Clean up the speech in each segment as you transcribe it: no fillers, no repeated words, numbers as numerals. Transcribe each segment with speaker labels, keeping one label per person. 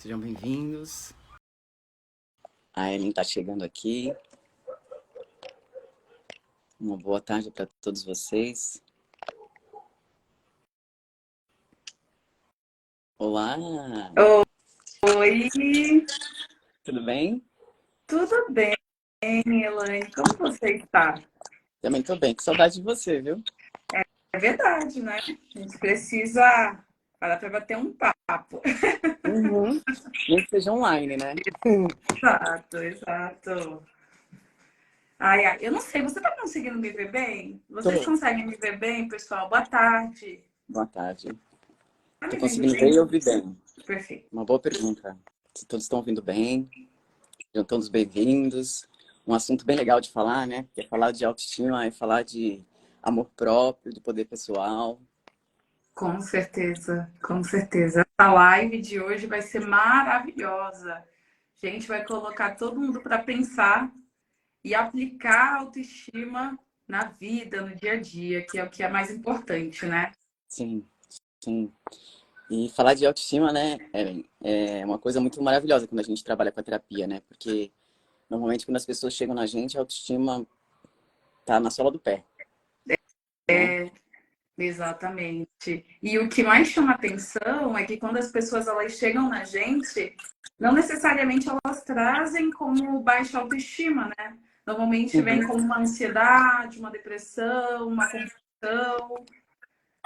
Speaker 1: Sejam bem-vindos. A Ellen está chegando aqui. Uma boa tarde para todos vocês. Olá!
Speaker 2: Oi,
Speaker 1: Tudo bem?
Speaker 2: tudo bem, Elaine? Como você está?
Speaker 1: Também estou bem. Com saudade de você, viu?
Speaker 2: É verdade, né? A gente precisa parar para bater um papo.
Speaker 1: Uhum. Nem que seja online, né?
Speaker 2: Exato, exato. Ai, ai, eu não sei, você está conseguindo me ver bem? Vocês
Speaker 1: Tô.
Speaker 2: conseguem me ver bem, pessoal? Boa tarde.
Speaker 1: Boa tarde.
Speaker 2: Tá
Speaker 1: Estou
Speaker 2: me vendo
Speaker 1: conseguindo ver
Speaker 2: bem?
Speaker 1: e ouvir bem.
Speaker 2: Perfeito.
Speaker 1: Uma boa pergunta. Se todos estão ouvindo bem, sejam todos bem-vindos. Um assunto bem legal de falar, né? Que é falar de autoestima, é falar de amor próprio, de poder pessoal.
Speaker 2: Com certeza, com certeza. A live de hoje vai ser maravilhosa. A gente vai colocar todo mundo para pensar e aplicar a autoestima na vida, no dia a dia, que é o que é mais importante, né?
Speaker 1: Sim, sim. E falar de autoestima, né, Ellen, é uma coisa muito maravilhosa quando a gente trabalha com a terapia, né? Porque normalmente quando as pessoas chegam na gente, a autoestima tá na sola do pé, né?
Speaker 2: Exatamente. E o que mais chama atenção é que quando as pessoas elas chegam na gente, não necessariamente elas trazem como baixa autoestima, né? Normalmente vem
Speaker 1: Uhum.
Speaker 2: como uma ansiedade, uma depressão, uma compulsão.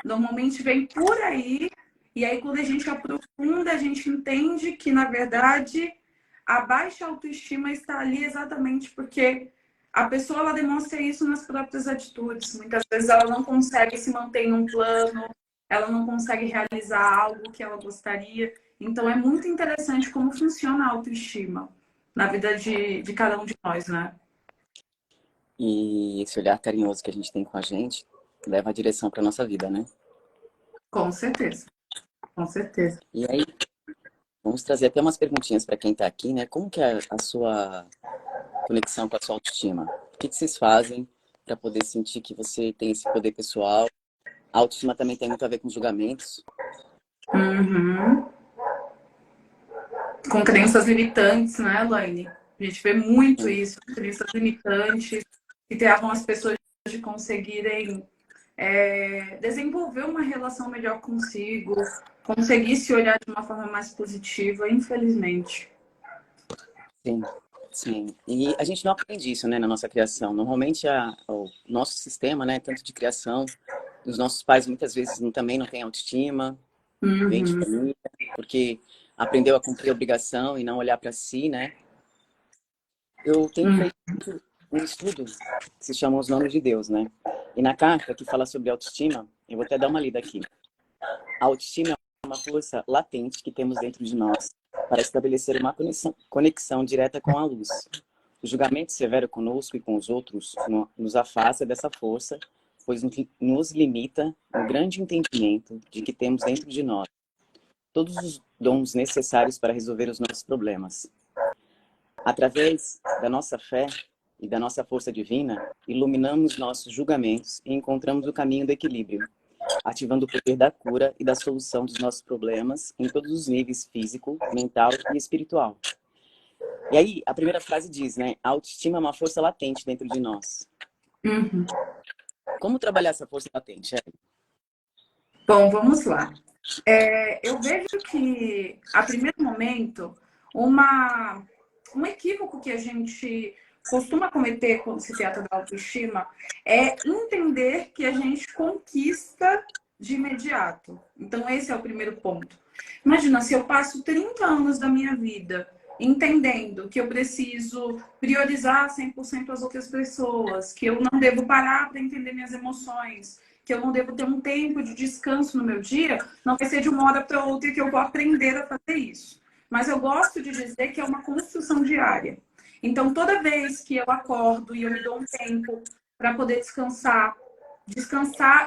Speaker 2: Normalmente vem por aí. E aí, quando a gente aprofunda, a gente entende que, na verdade, a baixa autoestima está ali exatamente porque a pessoa ela demonstra isso nas próprias atitudes. Muitas vezes ela não consegue se manter em um plano, ela não consegue realizar algo que ela gostaria. Então, é muito interessante como funciona a autoestima na vida de cada um de nós, né?
Speaker 1: E esse olhar carinhoso que a gente tem com a gente leva a direção para nossa vida, né?
Speaker 2: Com certeza, com certeza.
Speaker 1: E aí, vamos trazer até umas perguntinhas para quem está aqui, né? Como que é a sua conexão com a sua autoestima? O que vocês fazem para poder sentir que você tem esse poder pessoal? A autoestima também tem muito a ver com julgamentos.
Speaker 2: Uhum. Com crenças limitantes, né, Elaine? A gente vê muito
Speaker 1: Sim.
Speaker 2: isso, crenças limitantes, que travam as pessoas de conseguirem desenvolver uma relação melhor consigo, conseguir se olhar de uma forma mais positiva, infelizmente.
Speaker 1: Sim, sim. E a gente não aprende isso, né, na nossa criação. Normalmente o nosso sistema, né, tanto de criação, os nossos pais muitas vezes também não têm autoestima, vem de
Speaker 2: Uhum,
Speaker 1: família, porque aprendeu a cumprir a obrigação e não olhar para si, né? Eu tenho
Speaker 2: uhum,
Speaker 1: feito um estudo que se chama Os Nomes de Deus, né? E na carta que fala sobre autoestima, eu vou até dar uma lida aqui. A autoestima é uma força latente que temos dentro de nós para estabelecer uma conexão direta com a luz. O julgamento severo conosco e com os outros nos afasta dessa força, pois nos limita no grande entendimento de que temos dentro de nós todos os dons necessários para resolver os nossos problemas. Através da nossa fé e da nossa força divina, iluminamos nossos julgamentos e encontramos o caminho do equilíbrio, ativando o poder da cura e da solução dos nossos problemas em todos os níveis físico, mental e espiritual. E aí, a primeira frase diz, né? A autoestima é uma força latente dentro de nós.
Speaker 2: uhum.
Speaker 1: Como trabalhar essa força latente?
Speaker 2: Bom, vamos lá. Eu vejo que, a primeiro momento, um equívoco que a gente costuma cometer quando se trata da autoestima é entender que a gente conquista de imediato. Então, esse é o primeiro ponto. Imagina, se eu passo 30 anos da minha vida entendendo que eu preciso priorizar 100% as outras pessoas, que eu não devo parar para entender minhas emoções, que eu não devo ter um tempo de descanso no meu dia, não vai ser de uma hora para outra que eu vou aprender a fazer isso. Mas eu gosto de dizer que é uma construção diária. Então, toda vez que eu acordo e eu me dou um tempo para poder descansar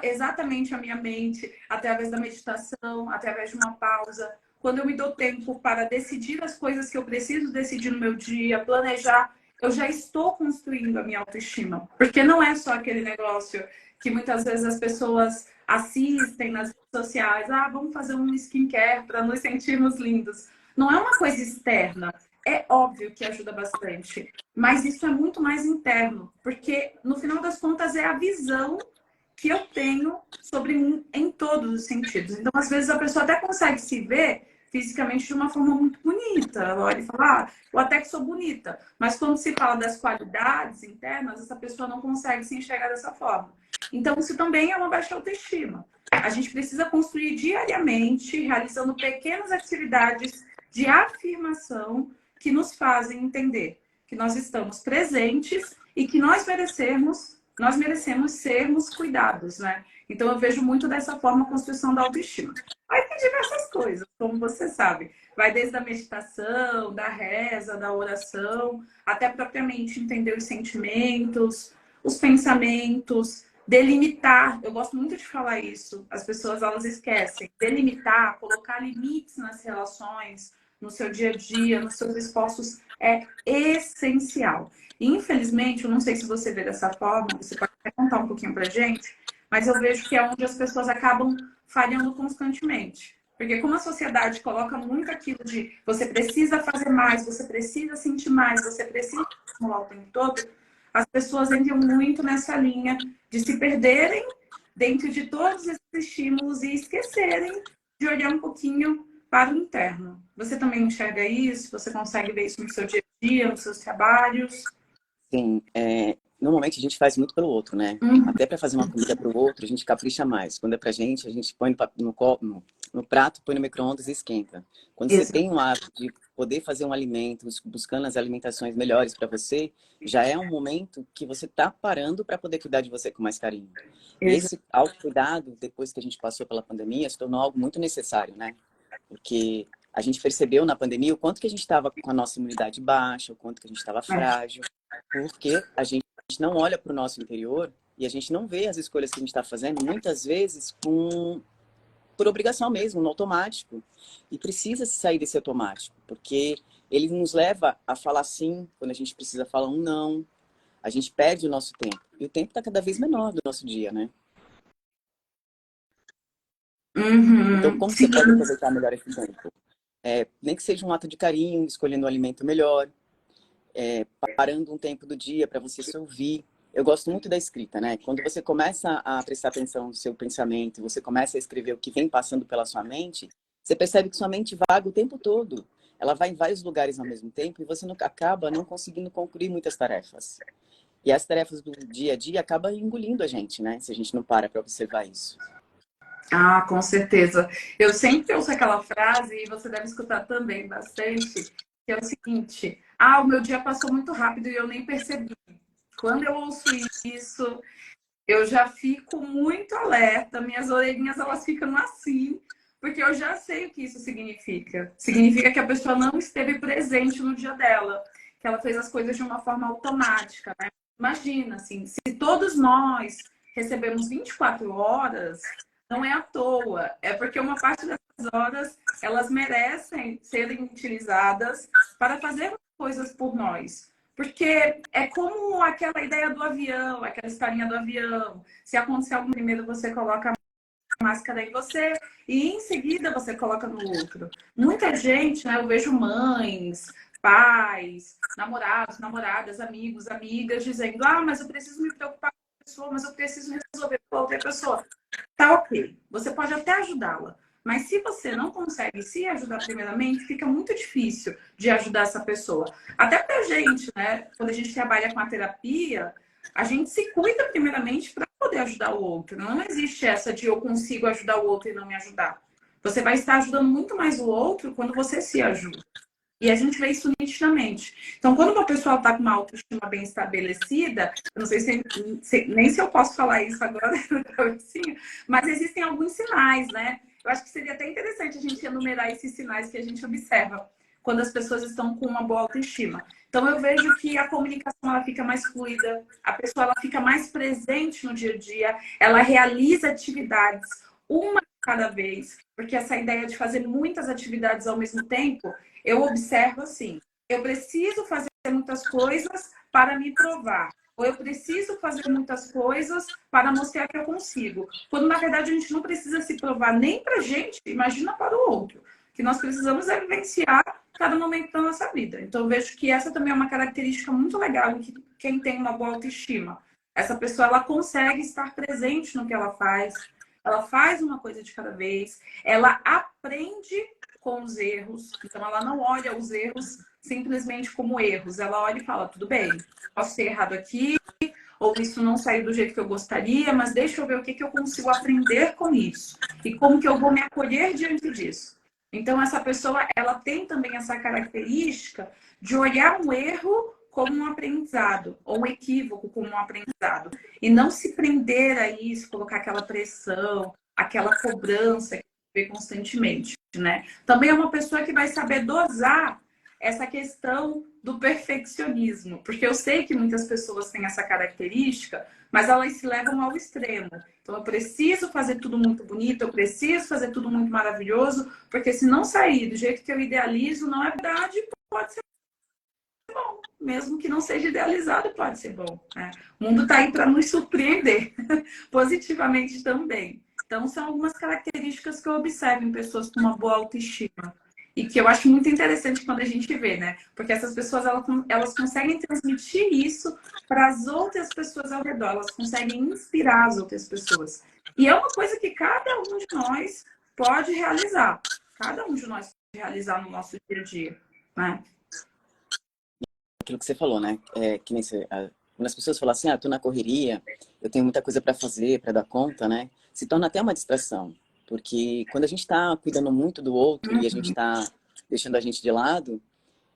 Speaker 2: exatamente a minha mente através da meditação, através de uma pausa, quando eu me dou tempo para decidir as coisas que eu preciso decidir no meu dia, planejar, eu já estou construindo a minha autoestima. Porque não é só aquele negócio que muitas vezes as pessoas assistem nas redes sociais. Ah, vamos fazer um skincare para nos sentirmos lindos. não é uma coisa externa. É óbvio que ajuda bastante, mas isso é muito mais interno, porque no final das contas é a visão que eu tenho sobre mim em todos os sentidos. Então, às vezes, a pessoa até consegue se ver fisicamente de uma forma muito bonita. Ela olha e fala, ah, eu até que sou bonita. Mas quando se fala das qualidades internas, essa pessoa não consegue se enxergar dessa forma. Então, isso também é uma baixa autoestima. A gente precisa construir diariamente, realizando pequenas atividades de afirmação que nos fazem entender que nós estamos presentes e que nós merecemos sermos cuidados, né? Então, eu vejo muito dessa forma a construção da autoestima. Aí tem diversas coisas, como você sabe. Vai desde a meditação, da reza, da oração, até propriamente entender os sentimentos, os pensamentos, delimitar. Eu gosto muito de falar isso. As pessoas, elas esquecem. Delimitar, colocar limites nas relações, no seu dia a dia, nos seus esforços, é essencial. E, infelizmente, eu não sei se você vê dessa forma, você pode até contar um pouquinho pra gente, mas eu vejo que é onde as pessoas acabam falhando constantemente. Porque como a sociedade coloca muito aquilo de você precisa fazer mais, você precisa sentir mais, você precisa estimular o tempo todo, as pessoas entram muito nessa linha de se perderem dentro de todos esses estímulos e esquecerem de olhar um pouquinho para o interno. Você também enxerga isso? Você consegue ver isso no seu dia a dia, nos seus trabalhos?
Speaker 1: Sim, normalmente a gente faz muito pelo outro, né? Até para fazer uma comida para o outro, a gente capricha mais. Quando é pra gente, a gente põe no prato, põe no micro-ondas e esquenta. Quando você
Speaker 2: Isso.
Speaker 1: tem um hábito de poder fazer um alimento, buscando as alimentações melhores para você, já é um momento que você está parando para poder cuidar de você com mais carinho. E esse autocuidado, depois que a gente passou pela pandemia, se tornou algo muito necessário, né? Porque a gente percebeu na pandemia o quanto que a gente estava com a nossa imunidade baixa, o quanto que a gente estava frágil, porque a gente não olha para o nosso interior e a gente não vê as escolhas que a gente está fazendo, muitas vezes por obrigação mesmo, no automático. E precisa se sair desse automático, porque ele nos leva a falar sim quando a gente precisa falar um não. A gente perde o nosso tempo. E o tempo está cada vez menor do nosso dia, né? Então, como você pode aproveitar melhor esse tempo? Nem que seja um ato de carinho, escolhendo um alimento melhor, parando um tempo do dia para você se ouvir. Eu gosto muito da escrita, né? Quando você começa a prestar atenção no seu pensamento, você começa a escrever o que vem passando pela sua mente, você percebe que sua mente vaga o tempo todo. Ela vai em vários lugares ao mesmo tempo e você acaba não conseguindo concluir muitas tarefas. E as tarefas do dia a dia acabam engolindo a gente, né? Se a gente não para observar isso.
Speaker 2: Ah, com certeza. Eu sempre ouço aquela frase, e você deve escutar também bastante, que é o seguinte: ah, o meu dia passou muito rápido e eu nem percebi. Quando eu ouço isso, eu já fico muito alerta, minhas orelhinhas elas ficam assim, porque eu já sei o que isso significa. Significa que a pessoa não esteve presente no dia dela, que ela fez as coisas de uma forma automática, né? Imagina, assim, se todos nós recebemos 24 horas, não é à toa, é porque uma parte dessas horas elas merecem serem utilizadas para fazer coisas por nós. Porque é como aquela ideia do avião, aquela historinha do avião. Se acontecer algo primeiro, você coloca a máscara em você e em seguida você coloca no outro. Muita gente, né? Eu vejo mães, pais, namorados, namoradas, amigos, amigas dizendo: ah, mas eu preciso me preocupar com a pessoa, mas eu preciso resolver com a outra pessoa. Tá ok, você pode até ajudá-la. Mas se você não consegue se ajudar primeiramente, fica muito difícil de ajudar essa pessoa. Até pra gente, né? Quando a gente trabalha com a terapia, a gente se cuida primeiramente para poder ajudar o outro. Não existe essa de eu consigo ajudar o outro e não me ajudar. Você vai estar ajudando muito mais o outro quando você se ajuda. E a gente vê isso nitidamente. Então, quando uma pessoa está com uma autoestima bem estabelecida, eu não sei nem se eu posso falar isso agora, mas existem alguns sinais, né? Eu acho que seria até interessante a gente enumerar esses sinais que a gente observa quando as pessoas estão com uma boa autoestima. Então, eu vejo que a comunicação ela fica mais fluida, a pessoa ela fica mais presente no dia a dia, ela realiza atividades uma de cada vez, porque essa ideia de fazer muitas atividades ao mesmo tempo, eu observo assim: eu preciso fazer muitas coisas para me provar. Ou eu preciso fazer muitas coisas para mostrar que eu consigo. Quando, na verdade, a gente não precisa se provar nem para a gente, imagina para o outro. que nós precisamos é vivenciar cada momento da nossa vida. Então, eu vejo que essa também é uma característica muito legal em que quem tem uma boa autoestima. Essa pessoa, ela consegue estar presente no que ela faz uma coisa de cada vez, ela aprende com os erros, então ela não olha os erros simplesmente como erros, ela olha e fala, tudo bem, posso ter errado aqui, ou isso não saiu do jeito que eu gostaria, mas deixa eu ver o que eu consigo aprender com isso e como que eu vou me acolher diante disso. Então, essa pessoa, ela tem também essa característica de olhar um erro como um aprendizado, ou um equívoco como um aprendizado, e não se prender a isso, colocar aquela pressão, aquela cobrança que vê constantemente, né? Também é uma pessoa que vai saber dosar essa questão do perfeccionismo, porque eu sei que muitas pessoas têm essa característica, mas elas se levam ao extremo. Então, eu preciso fazer tudo muito bonito, eu preciso fazer tudo muito maravilhoso, porque se não sair do jeito que eu idealizo, não é verdade, pode ser bom. Mesmo que não seja idealizado, pode ser bom, né? O mundo está aí para nos surpreender, positivamente também. Então, são algumas características que eu observo em pessoas com uma boa autoestima. E que eu acho muito interessante quando a gente vê, né? Porque essas pessoas, elas conseguem transmitir isso para as outras pessoas ao redor. Elas conseguem inspirar as outras pessoas. E é uma coisa que cada um de nós pode realizar. Cada um de nós pode realizar no nosso dia a dia, né?
Speaker 1: Aquilo que você falou, né? Que nem quando as pessoas falam assim, tô na correria, eu tenho muita coisa para fazer, para dar conta, né? Se torna até uma distração. Porque quando a gente está cuidando muito do outro e a gente está deixando a gente de lado,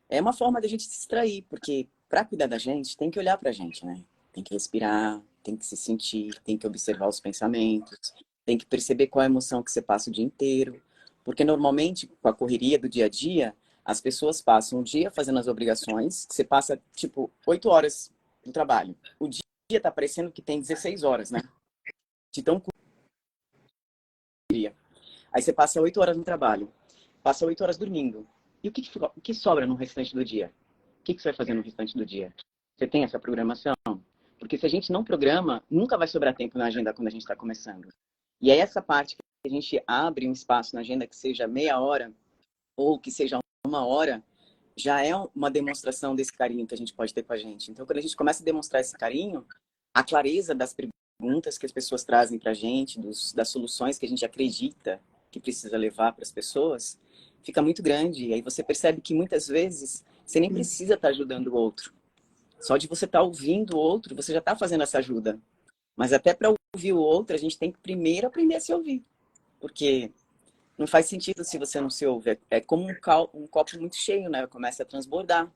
Speaker 1: é uma forma da gente se distrair. Porque para cuidar da gente, tem que olhar para a gente, né? Tem que respirar, tem que se sentir, tem que observar os pensamentos, tem que perceber qual é a emoção que você passa o dia inteiro. Porque normalmente, com a correria do dia a dia, as pessoas passam o dia fazendo as obrigações, você passa, tipo, 8 horas no trabalho. O dia tá parecendo que tem 16 horas, né? De tão correria. Aí você passa 8 horas no trabalho, passa 8 horas dormindo. E o que sobra no restante do dia? O que você vai fazer no restante do dia? Você tem essa programação? Porque se a gente não programa, nunca vai sobrar tempo na agenda quando a gente está começando. E é essa parte que a gente abre um espaço na agenda que seja meia hora ou que seja uma hora, já é uma demonstração desse carinho que a gente pode ter com a gente. Então, quando a gente começa a demonstrar esse carinho, a clareza das perguntas que as pessoas trazem para a gente, das soluções que a gente acredita que precisa levar para as pessoas, fica muito grande. E aí você percebe que muitas vezes você nem precisa estar ajudando o outro. Só de você estar ouvindo o outro, você já está fazendo essa ajuda. Mas até para ouvir o outro, a gente tem que primeiro aprender a se ouvir. Porque não faz sentido se você não se ouve. É como um copo muito cheio, né? Começa a transbordar.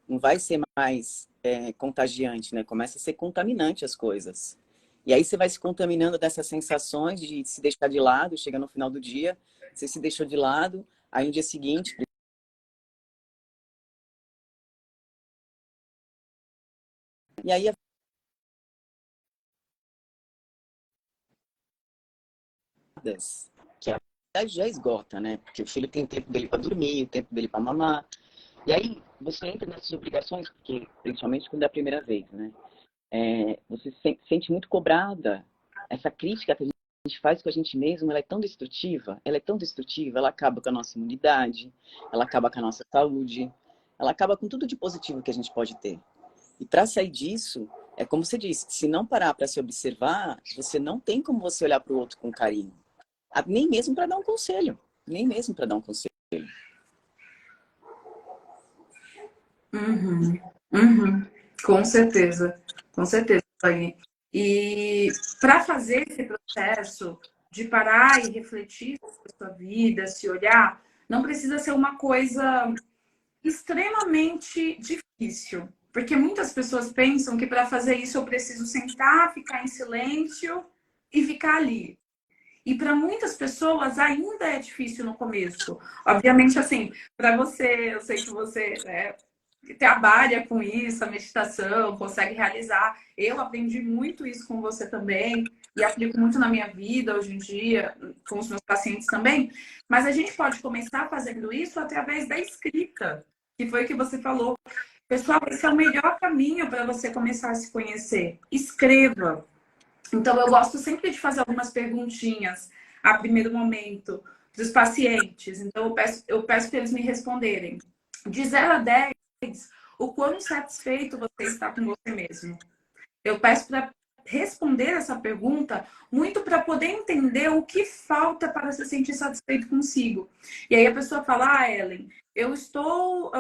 Speaker 1: Não vai ser mais contagiante, né? Começa a ser contaminante as coisas. E aí você vai se contaminando dessas sensações de se deixar de lado, chega no final do dia, você se deixou de lado, aí no dia seguinte... E aí que a verdade já esgota, né? Porque o filho tem tempo dele para dormir, o tempo dele para mamar. E aí você entra nessas obrigações, porque principalmente quando é a primeira vez, né? Você se sente muito cobrada. Essa crítica que a gente faz com a gente mesmo, ela é tão destrutiva, ela acaba com a nossa imunidade, ela acaba com a nossa saúde, ela acaba com tudo de positivo que a gente pode ter. E para sair disso, é como você disse, se não parar para se observar, você não tem como você olhar para o outro com carinho. Nem mesmo para dar um conselho. Nem mesmo para dar um conselho.
Speaker 2: Uhum, uhum. Com certeza, com certeza, Fanny. E para fazer esse processo de parar e refletir sobre a sua vida, se olhar, não precisa ser uma coisa extremamente difícil. Porque muitas pessoas pensam que para fazer isso eu preciso sentar, ficar em silêncio e ficar ali. E para muitas pessoas ainda é difícil no começo. Obviamente, assim, para você, eu sei que você, né, trabalha com isso, a meditação, consegue realizar. Eu aprendi muito isso com você também e aplico muito na minha vida hoje em dia, com os meus pacientes também. Mas a gente pode começar fazendo isso através da escrita, que foi o que você falou. Pessoal, esse é o melhor caminho para você começar a se conhecer. Escreva. Então, eu gosto sempre de fazer algumas perguntinhas a primeiro momento dos pacientes. Então, eu peço para eles me responderem. De 0 a 10, o quão satisfeito você está com você mesmo? Eu peço para responder essa pergunta muito para poder entender o que falta para se sentir satisfeito consigo. E aí a pessoa fala, Ellen, eu estou,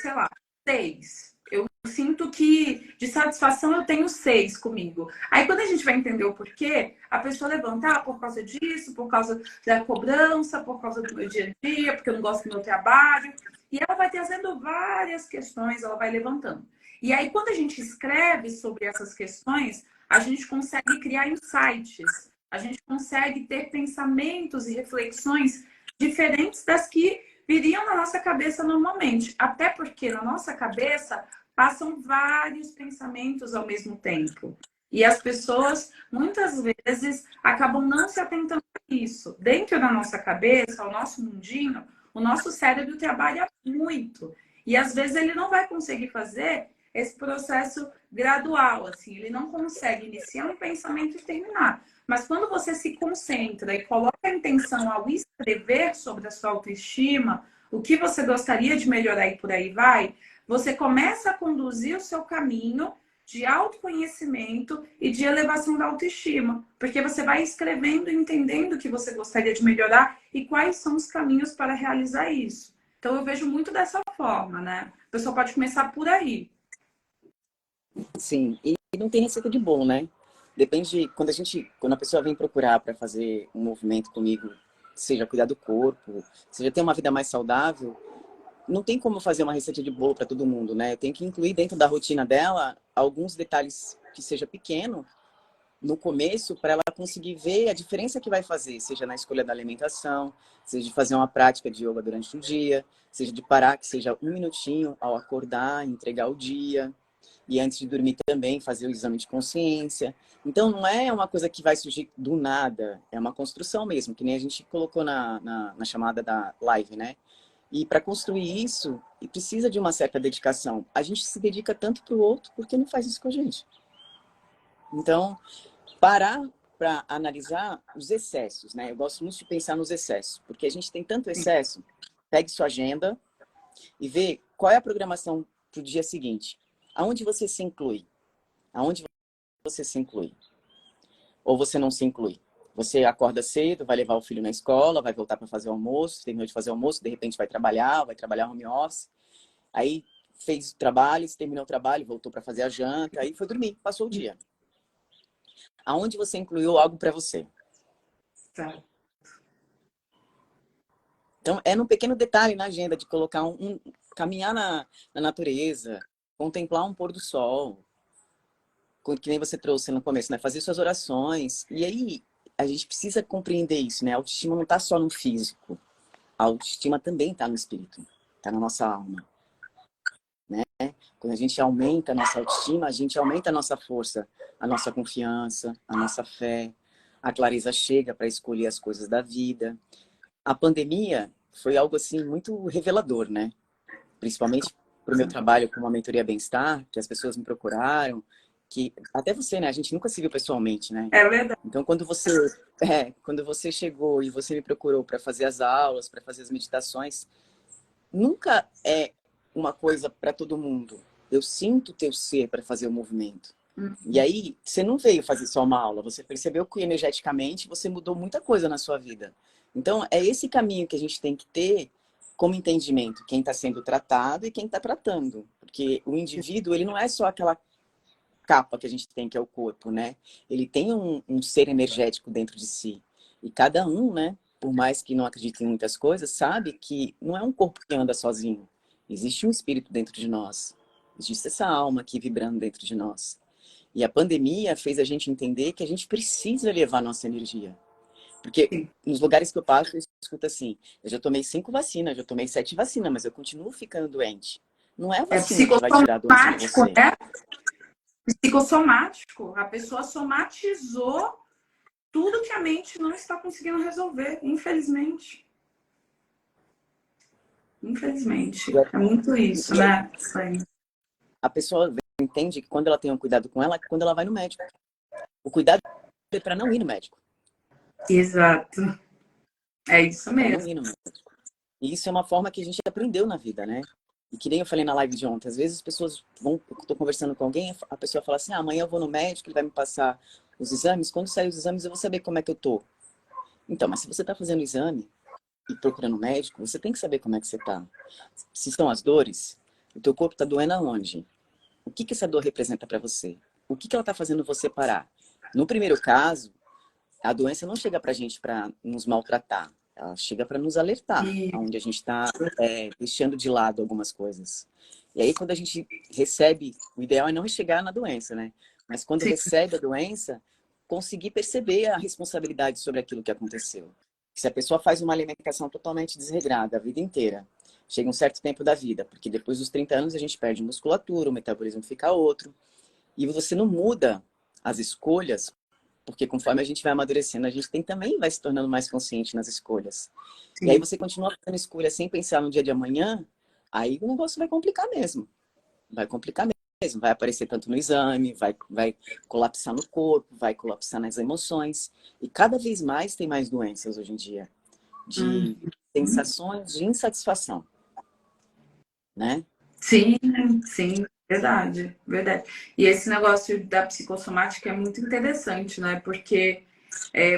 Speaker 2: sei lá, 6. Eu sinto que de satisfação eu tenho 6 comigo. Aí quando a gente vai entender o porquê, a pessoa levanta, por causa disso, por causa da cobrança, por causa do meu dia a dia, porque eu não gosto do meu trabalho. E ela vai trazendo várias questões, ela vai levantando. E aí, quando a gente escreve sobre essas questões, a gente consegue criar insights, a gente consegue ter pensamentos e reflexões diferentes das que viriam na nossa cabeça normalmente. Até porque na nossa cabeça passam vários pensamentos ao mesmo tempo. E as pessoas, muitas vezes, acabam não se atentando a isso. Dentro da nossa cabeça, o nosso mundinho, o nosso cérebro trabalha muito. E às vezes ele não vai conseguir fazer esse processo gradual, assim, ele não consegue iniciar um pensamento e terminar. Mas quando você se concentra e coloca a intenção ao escrever sobre a sua autoestima, o que você gostaria de melhorar e por aí vai, você começa a conduzir o seu caminho de autoconhecimento e de elevação da autoestima, porque você vai escrevendo e entendendo o que você gostaria de melhorar e quais são os caminhos para realizar isso. Então eu vejo muito dessa forma, né? A pessoa pode começar por aí.
Speaker 1: Sim, e não tem receita de bolo, né? Depende, quando a pessoa vem procurar para fazer um movimento comigo, seja cuidar do corpo, seja ter uma vida mais saudável, não tem como fazer uma receita de bolo para todo mundo, né? Eu tenho que incluir dentro da rotina dela alguns detalhes que seja pequeno no começo para ela conseguir ver a diferença que vai fazer, seja na escolha da alimentação, seja de fazer uma prática de yoga durante o dia, seja de parar, que seja 1 minutinho ao acordar, entregar o dia. E antes de dormir também, fazer o exame de consciência. Então, não é uma coisa que vai surgir do nada. É uma construção mesmo, que nem a gente colocou na chamada da live, né? E para construir isso, precisa de uma certa dedicação. A gente se dedica tanto para o outro, porque não faz isso com a gente. Então, parar para analisar os excessos, né? Eu gosto muito de pensar nos excessos, porque a gente tem tanto excesso. Pegue sua agenda e vê qual é a programação para o dia seguinte. Aonde você se inclui? Aonde você se inclui? Ou você não se inclui? Você acorda cedo, vai levar o filho na escola, vai voltar para fazer o almoço, terminou de fazer o almoço, de repente vai trabalhar home office. Aí fez o trabalho, terminou o trabalho, voltou para fazer a janta, aí foi dormir, passou o dia. Aonde você incluiu algo para você?
Speaker 2: Tá.
Speaker 1: Então, é num pequeno detalhe na agenda de colocar caminhar na natureza, contemplar um pôr do sol, que nem você trouxe no começo, né? Fazer suas orações. E aí, a gente precisa compreender isso, né? A autoestima não está só no físico. A autoestima também está no espírito, está na nossa alma, né? Quando a gente aumenta a nossa autoestima, a gente aumenta a nossa força, a nossa confiança, a nossa fé. A clareza chega para escolher as coisas da vida. A pandemia foi algo, assim, muito revelador, né? Principalmente para o meu trabalho com uma mentoria bem-estar, que as pessoas me procuraram, que até você, né? A gente nunca se viu pessoalmente, né?
Speaker 2: É verdade.
Speaker 1: Então, quando você chegou e você me procurou para fazer as aulas, para fazer as meditações, nunca é uma coisa para todo mundo. Eu sinto o teu ser para fazer o movimento. E aí, você não veio fazer só uma aula, você percebeu que energeticamente você mudou muita coisa na sua vida. Então, é esse caminho que a gente tem que ter como entendimento, quem está sendo tratado e quem está tratando. Porque o indivíduo, ele não é só aquela capa que a gente tem, que é o corpo, né? Ele tem um ser energético dentro de si. E cada um, né, por mais que não acredite em muitas coisas, sabe que não é um corpo que anda sozinho. Existe um espírito dentro de nós. Existe essa alma aqui vibrando dentro de nós. E a pandemia fez a gente entender que a gente precisa levar nossa energia. Porque nos lugares que eu passo, eu escuto assim, eu já tomei 5 vacinas, já tomei 7 vacinas, mas eu continuo ficando doente. Não é a vacina que vai tirar a doença de você.
Speaker 2: Né? Psicossomático. A pessoa somatizou tudo que a mente não está conseguindo resolver, infelizmente. Infelizmente. É muito isso, né? Isso aí.
Speaker 1: A pessoa entende que quando ela tem um cuidado com ela, é quando ela vai no médico. O cuidado é para não ir no médico.
Speaker 2: Exato. É isso
Speaker 1: Para não
Speaker 2: mesmo.
Speaker 1: ir no médico. E isso é uma forma que a gente aprendeu na vida, né? E que nem eu falei na live de ontem, às vezes as pessoas vão, eu tô conversando com alguém, a pessoa fala assim, amanhã eu vou no médico, ele vai me passar os exames, quando sair os exames eu vou saber como é que eu tô. Então, mas se você tá fazendo exame e procurando médico, você tem que saber como é que você tá. Se são as dores, o teu corpo tá doendo aonde? O que que essa dor representa para você? O que que ela tá fazendo você parar? No primeiro caso, a doença não chega pra gente para nos maltratar. Ela chega para nos alertar,
Speaker 2: E,
Speaker 1: onde a gente está deixando de lado algumas coisas. E aí, quando a gente recebe, o ideal é não chegar na doença, né? Mas quando
Speaker 2: sim,
Speaker 1: recebe a doença, conseguir perceber a responsabilidade sobre aquilo que aconteceu. Se a pessoa faz uma alimentação totalmente desregrada a vida inteira, chega um certo tempo da vida, porque depois dos 30 anos a gente perde musculatura, o metabolismo fica outro, e você não muda as escolhas porque conforme a gente vai amadurecendo, a gente também vai se tornando mais consciente nas escolhas. E aí
Speaker 2: sim.
Speaker 1: você continua fazendo escolhas sem pensar no dia de amanhã, aí o negócio vai complicar mesmo. Vai complicar mesmo. Vai aparecer tanto no exame, vai colapsar no corpo, vai colapsar nas emoções. E cada vez mais tem mais doenças hoje em dia. De
Speaker 2: Uhum.
Speaker 1: sensações de insatisfação, né?
Speaker 2: Sim, sim, verdade, verdade. E esse negócio da psicossomática é muito interessante, né? Porque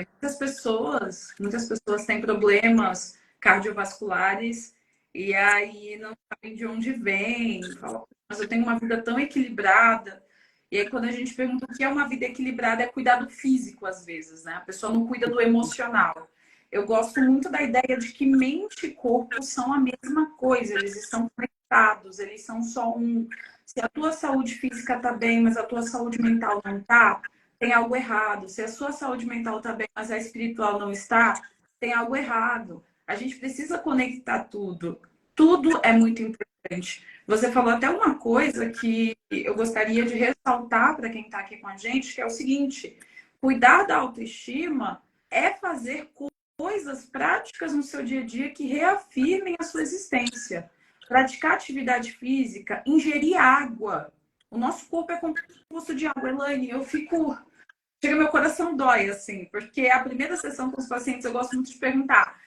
Speaker 2: muitas pessoas têm problemas cardiovasculares e aí não sabem de onde vem. Falam, mas eu tenho uma vida tão equilibrada. E aí, quando a gente pergunta o que é uma vida equilibrada, é cuidado físico, às vezes, né? A pessoa não cuida do emocional. Eu gosto muito da ideia de que mente e corpo são a mesma coisa, eles estão conectados, eles são só um. Se a tua saúde física tá bem, mas a tua saúde mental não tá, tem algo errado. Se a sua saúde mental está bem, mas a espiritual não está, tem algo errado. A gente precisa conectar tudo. Tudo é muito importante. Você falou até uma coisa que eu gostaria de ressaltar para quem está aqui com a gente, que é o seguinte: cuidar da autoestima é fazer coisas práticas no seu dia a dia que reafirmem a sua existência. Praticar atividade física, ingerir água. O nosso corpo é composto de água, Elaine. Eu fico chega, meu coração dói, assim, porque a primeira sessão com os pacientes eu gosto muito de perguntar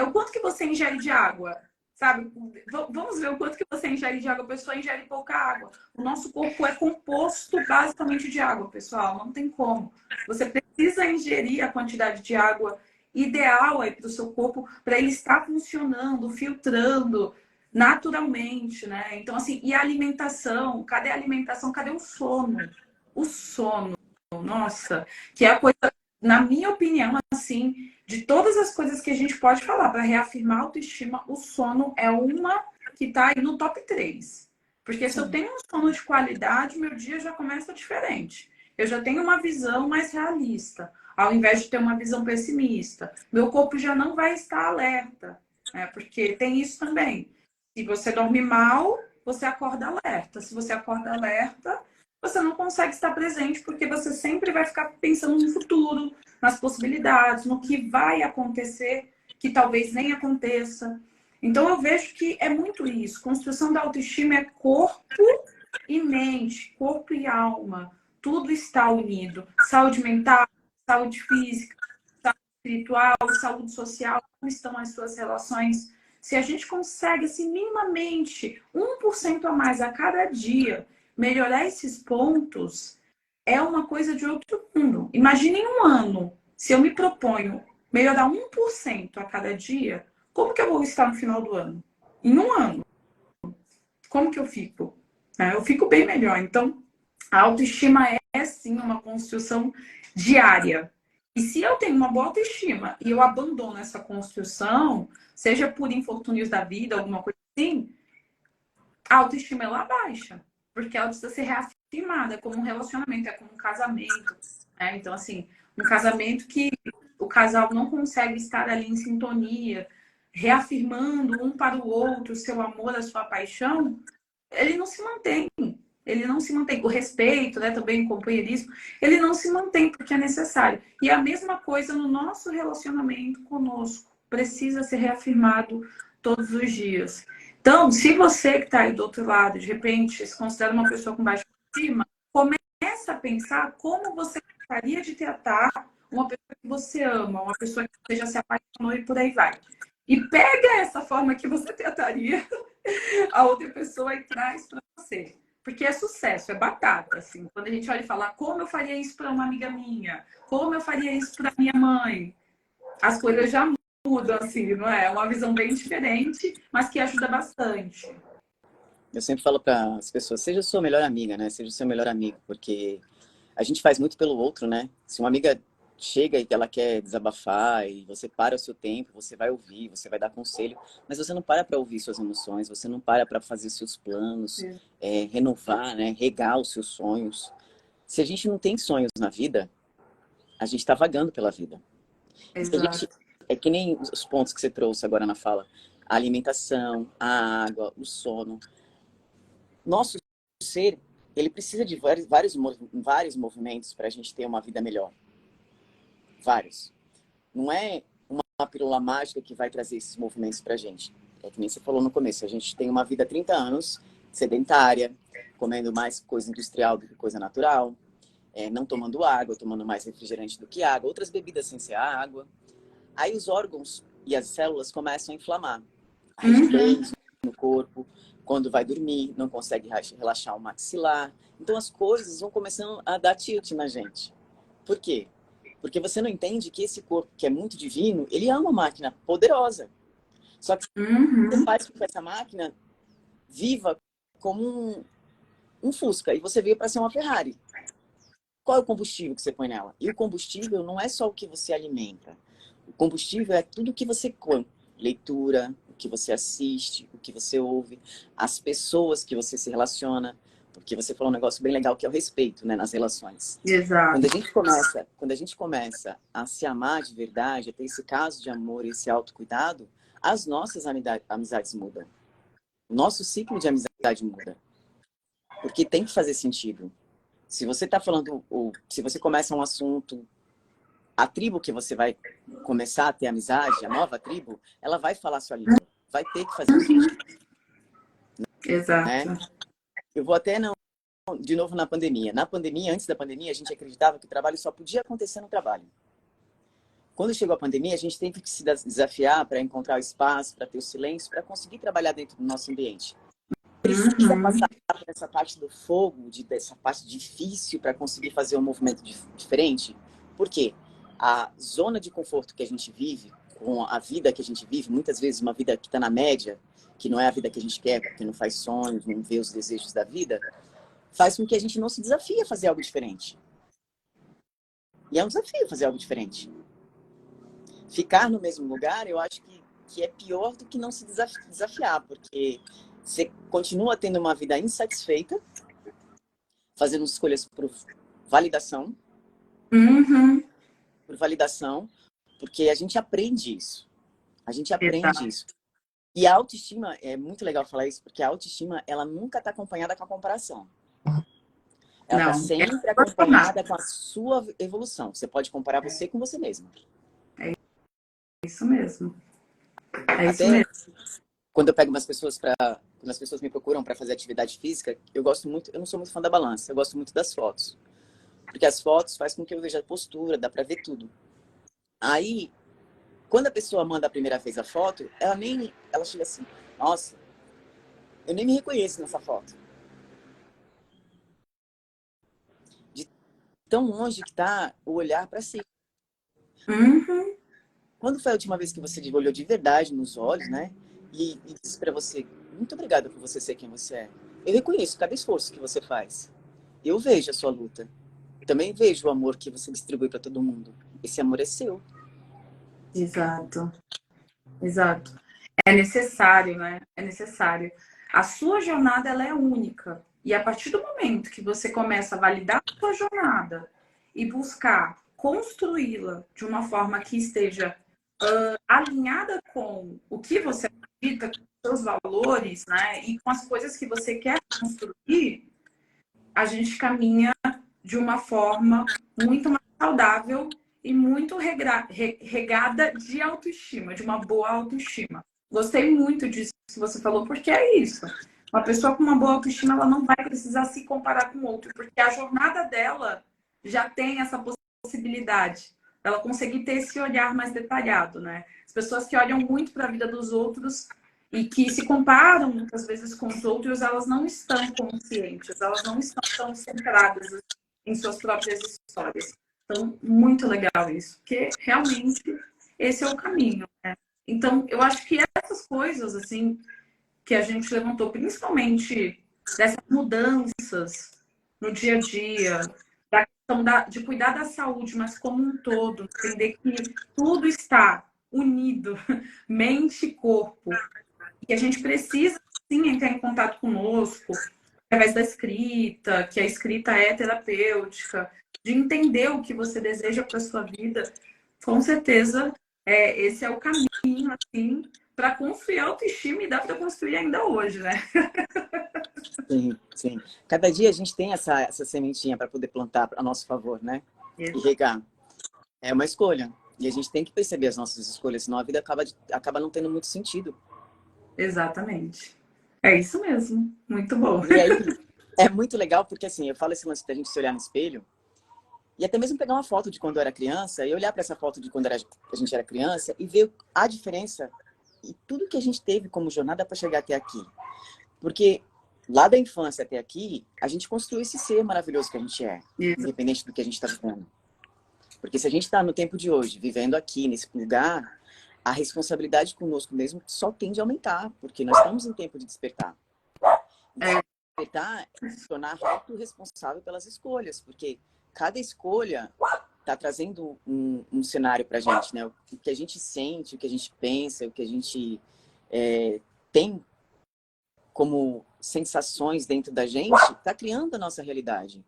Speaker 2: o quanto que você ingere de água, sabe? Vamos ver o quanto que você ingere de água. A pessoa ingere pouca água. O nosso corpo é composto basicamente de água, pessoal, não tem como. Você precisa ingerir a quantidade de água ideal aí para o seu corpo para ele estar funcionando, filtrando naturalmente, né? Então, assim, e a alimentação? Cadê a alimentação? Cadê o sono? O sono. Nossa, que é a coisa, na minha opinião, assim, de todas as coisas que a gente pode falar para reafirmar a autoestima, o sono é uma que está aí no top 3. Porque se eu
Speaker 1: Sim.
Speaker 2: tenho um sono de qualidade, meu dia já começa diferente. Eu já tenho uma visão mais realista, ao invés de ter uma visão pessimista. Meu corpo já não vai estar alerta, né? Porque tem isso também. Se você dorme mal, você acorda alerta. Se você acorda alerta, você não consegue estar presente porque você sempre vai ficar pensando no futuro, nas possibilidades, no que vai acontecer, que talvez nem aconteça. Então eu vejo que é muito isso. Construção da autoestima é corpo e mente, corpo e alma. Tudo está unido. Saúde mental, saúde física, saúde espiritual, saúde social, como estão as suas relações. Se a gente consegue, assim, minimamente 1% a mais a cada dia, melhorar esses pontos, é uma coisa de outro mundo. Imagine em um ano, se eu me proponho melhorar 1% a cada dia, como que eu vou estar no final do ano? Em um ano, como que eu fico? Eu fico bem melhor. Então, a autoestima é sim uma construção diária. E se eu tenho uma boa autoestima e eu abandono essa construção, seja por infortúnios da vida, alguma coisa assim, a autoestima ela baixa, porque ela precisa ser reafirmada, é como um relacionamento, é como um casamento. Né? Então, assim, um casamento que o casal não consegue estar ali em sintonia, reafirmando um para o outro o seu amor, a sua paixão, ele não se mantém. Ele não se mantém. O respeito, né, também o companheirismo, ele não se mantém porque é necessário. E a mesma coisa no nosso relacionamento conosco. Precisa ser reafirmado todos os dias. Então, se você que está aí do outro lado, de repente, se considera uma pessoa com baixa autoestima, começa a pensar como você gostaria de tratar uma pessoa que você ama, uma pessoa que você já se apaixonou e por aí vai. E pega essa forma que você trataria a outra pessoa e traz para você. Porque é sucesso, é batata, assim. Quando a gente olha e fala, como eu faria isso para uma amiga minha? Como eu faria isso para minha mãe? As coisas já mudam, assim, não é? É uma visão bem diferente, mas que ajuda bastante.
Speaker 1: Eu sempre falo para as pessoas, seja sua melhor amiga, né? Seja o seu melhor amigo, porque a gente faz muito pelo outro, né? Se uma amiga chega e ela quer desabafar e você para o seu tempo, você vai ouvir, você vai dar conselho, mas você não para ouvir suas emoções, você não para fazer seus planos, renovar, né? Regar os seus sonhos. Se a gente não tem sonhos na vida, a gente está vagando pela vida. Se a gente,
Speaker 2: Exato.
Speaker 1: é que nem os pontos que você trouxe agora na fala, a alimentação, a água, o sono. Nosso ser, ele precisa de vários movimentos para a gente ter uma vida melhor. Vários. Não é uma pílula mágica que vai trazer esses movimentos para a gente. É que nem você falou no começo, a gente tem uma vida há 30 anos, sedentária, comendo mais coisa industrial do que coisa natural, não tomando água, tomando mais refrigerante do que água, outras bebidas sem ser água. Aí os órgãos e as células começam a inflamar. A rigidez no corpo, quando vai dormir, não consegue relaxar o maxilar. Então as coisas vão começando a dar tilt na gente. Por quê? Porque você não entende que esse corpo, que é muito divino, ele é uma máquina poderosa. Só que você faz com que essa máquina viva como um Fusca, e você veio para ser uma Ferrari. Qual é o combustível que você põe nela? E o combustível não é só o que você alimenta. O combustível é tudo que você come. Leitura, o que você assiste, o que você ouve, as pessoas que você se relaciona. Porque você falou um negócio bem legal que é o respeito, né, nas relações.
Speaker 2: Exato.
Speaker 1: Quando a gente começa a se amar de verdade, a ter esse caso de amor, esse autocuidado, as nossas amizades mudam. O nosso ciclo de amizade muda. Porque tem que fazer sentido. Se você está falando, ou se você começa um assunto, a tribo que você vai começar a ter amizade, a nova tribo, ela vai falar a sua língua. Vai ter que fazer sentido.
Speaker 2: Exato.
Speaker 1: Né? Eu vou até de novo na pandemia. Na pandemia, antes da pandemia, a gente acreditava que o trabalho só podia acontecer no trabalho. Quando chegou a pandemia, a gente teve que se desafiar para encontrar o espaço, para ter o silêncio, para conseguir trabalhar dentro do nosso ambiente. Precisa passar por essa parte do fogo, dessa parte difícil para conseguir fazer um movimento diferente. Por quê? A zona de conforto que a gente vive, com a vida que a gente vive, muitas vezes uma vida que está na média, que não é a vida que a gente quer, porque não faz sonhos, não vê os desejos da vida, faz com que a gente não se desafie a fazer algo diferente. E é um desafio fazer algo diferente. Ficar no mesmo lugar, eu acho que é pior do que não se desafiar, porque você continua tendo uma vida insatisfeita, fazendo escolhas por validação, porque a gente aprende isso. A gente aprende isso. E a autoestima, é muito legal falar isso, porque a autoestima, ela nunca está acompanhada com a comparação. Ela está sempre acompanhada com a sua evolução. Você pode comparar você com você mesma.
Speaker 2: É isso mesmo. É isso mesmo.
Speaker 1: Quando eu pego umas pessoas quando as pessoas me procuram para fazer atividade física, eu não sou muito fã da balança, eu gosto muito das fotos. Porque as fotos fazem com que eu veja a postura, dá para ver tudo. Aí, quando a pessoa manda a primeira vez a foto, ela chega assim, nossa, eu nem me reconheço nessa foto. De tão longe que tá o olhar para si. Quando foi a última vez que você olhou de verdade nos olhos, né? E disse para você, muito obrigada por você ser quem você é. Eu reconheço cada esforço que você faz. Eu vejo a sua luta. Também vejo o amor que você distribui para todo mundo. Esse amor é seu.
Speaker 2: Exato. Exato. É necessário, né? É necessário. A sua jornada, ela é única. E a partir do momento que você começa a validar a sua jornada e buscar construí-la de uma forma que esteja alinhada com o que você acredita, com os seus valores, né? E com as coisas que você quer construir, a gente caminha de uma forma muito mais saudável e muito regada de autoestima, de uma boa autoestima. Gostei muito disso que você falou, porque é isso. Uma pessoa com uma boa autoestima, ela não vai precisar se comparar com outro, porque a jornada dela já tem essa possibilidade, ela conseguir ter esse olhar mais detalhado, né? As pessoas que olham muito para a vida dos outros e que se comparam muitas vezes com os outros, elas não estão conscientes, elas não estão tão centradas em suas próprias histórias. Então, muito legal isso, porque realmente esse é o caminho, né? Então, eu acho que essas coisas, assim, que a gente levantou, principalmente dessas mudanças no dia a dia, da questão de cuidar da saúde, mas como um todo, entender que tudo está unido, mente e corpo, e que a gente precisa, sim, entrar em contato conosco, através da escrita, que a escrita é terapêutica, de entender o que você deseja para sua vida, com certeza, esse é o caminho, assim, para construir autoestima e dá para construir ainda hoje, né?
Speaker 1: Sim, sim. Cada dia a gente tem essa sementinha para poder plantar a nosso favor, né? E regar. É uma escolha. E a gente tem que perceber as nossas escolhas, senão a vida acaba não tendo muito sentido.
Speaker 2: Exatamente. É isso mesmo. Muito bom.
Speaker 1: E aí, é muito legal porque, assim, eu falo esse lance da gente se olhar no espelho e até mesmo pegar uma foto de quando eu era criança e olhar para essa foto de quando a gente era criança e ver a diferença e tudo que a gente teve como jornada para chegar até aqui. Porque lá da infância até aqui, a gente construiu esse ser maravilhoso que a gente é, independente do que a gente está vivendo. Porque se a gente está no tempo de hoje, vivendo aqui, nesse lugar, a responsabilidade conosco mesmo só tende a aumentar, porque nós estamos em tempo de despertar. Despertar é se tornar autorresponsável pelas escolhas, porque cada escolha está trazendo um cenário para a gente, né? O que a gente sente, o que a gente pensa, o que a gente tem como sensações dentro da gente, está criando a nossa realidade.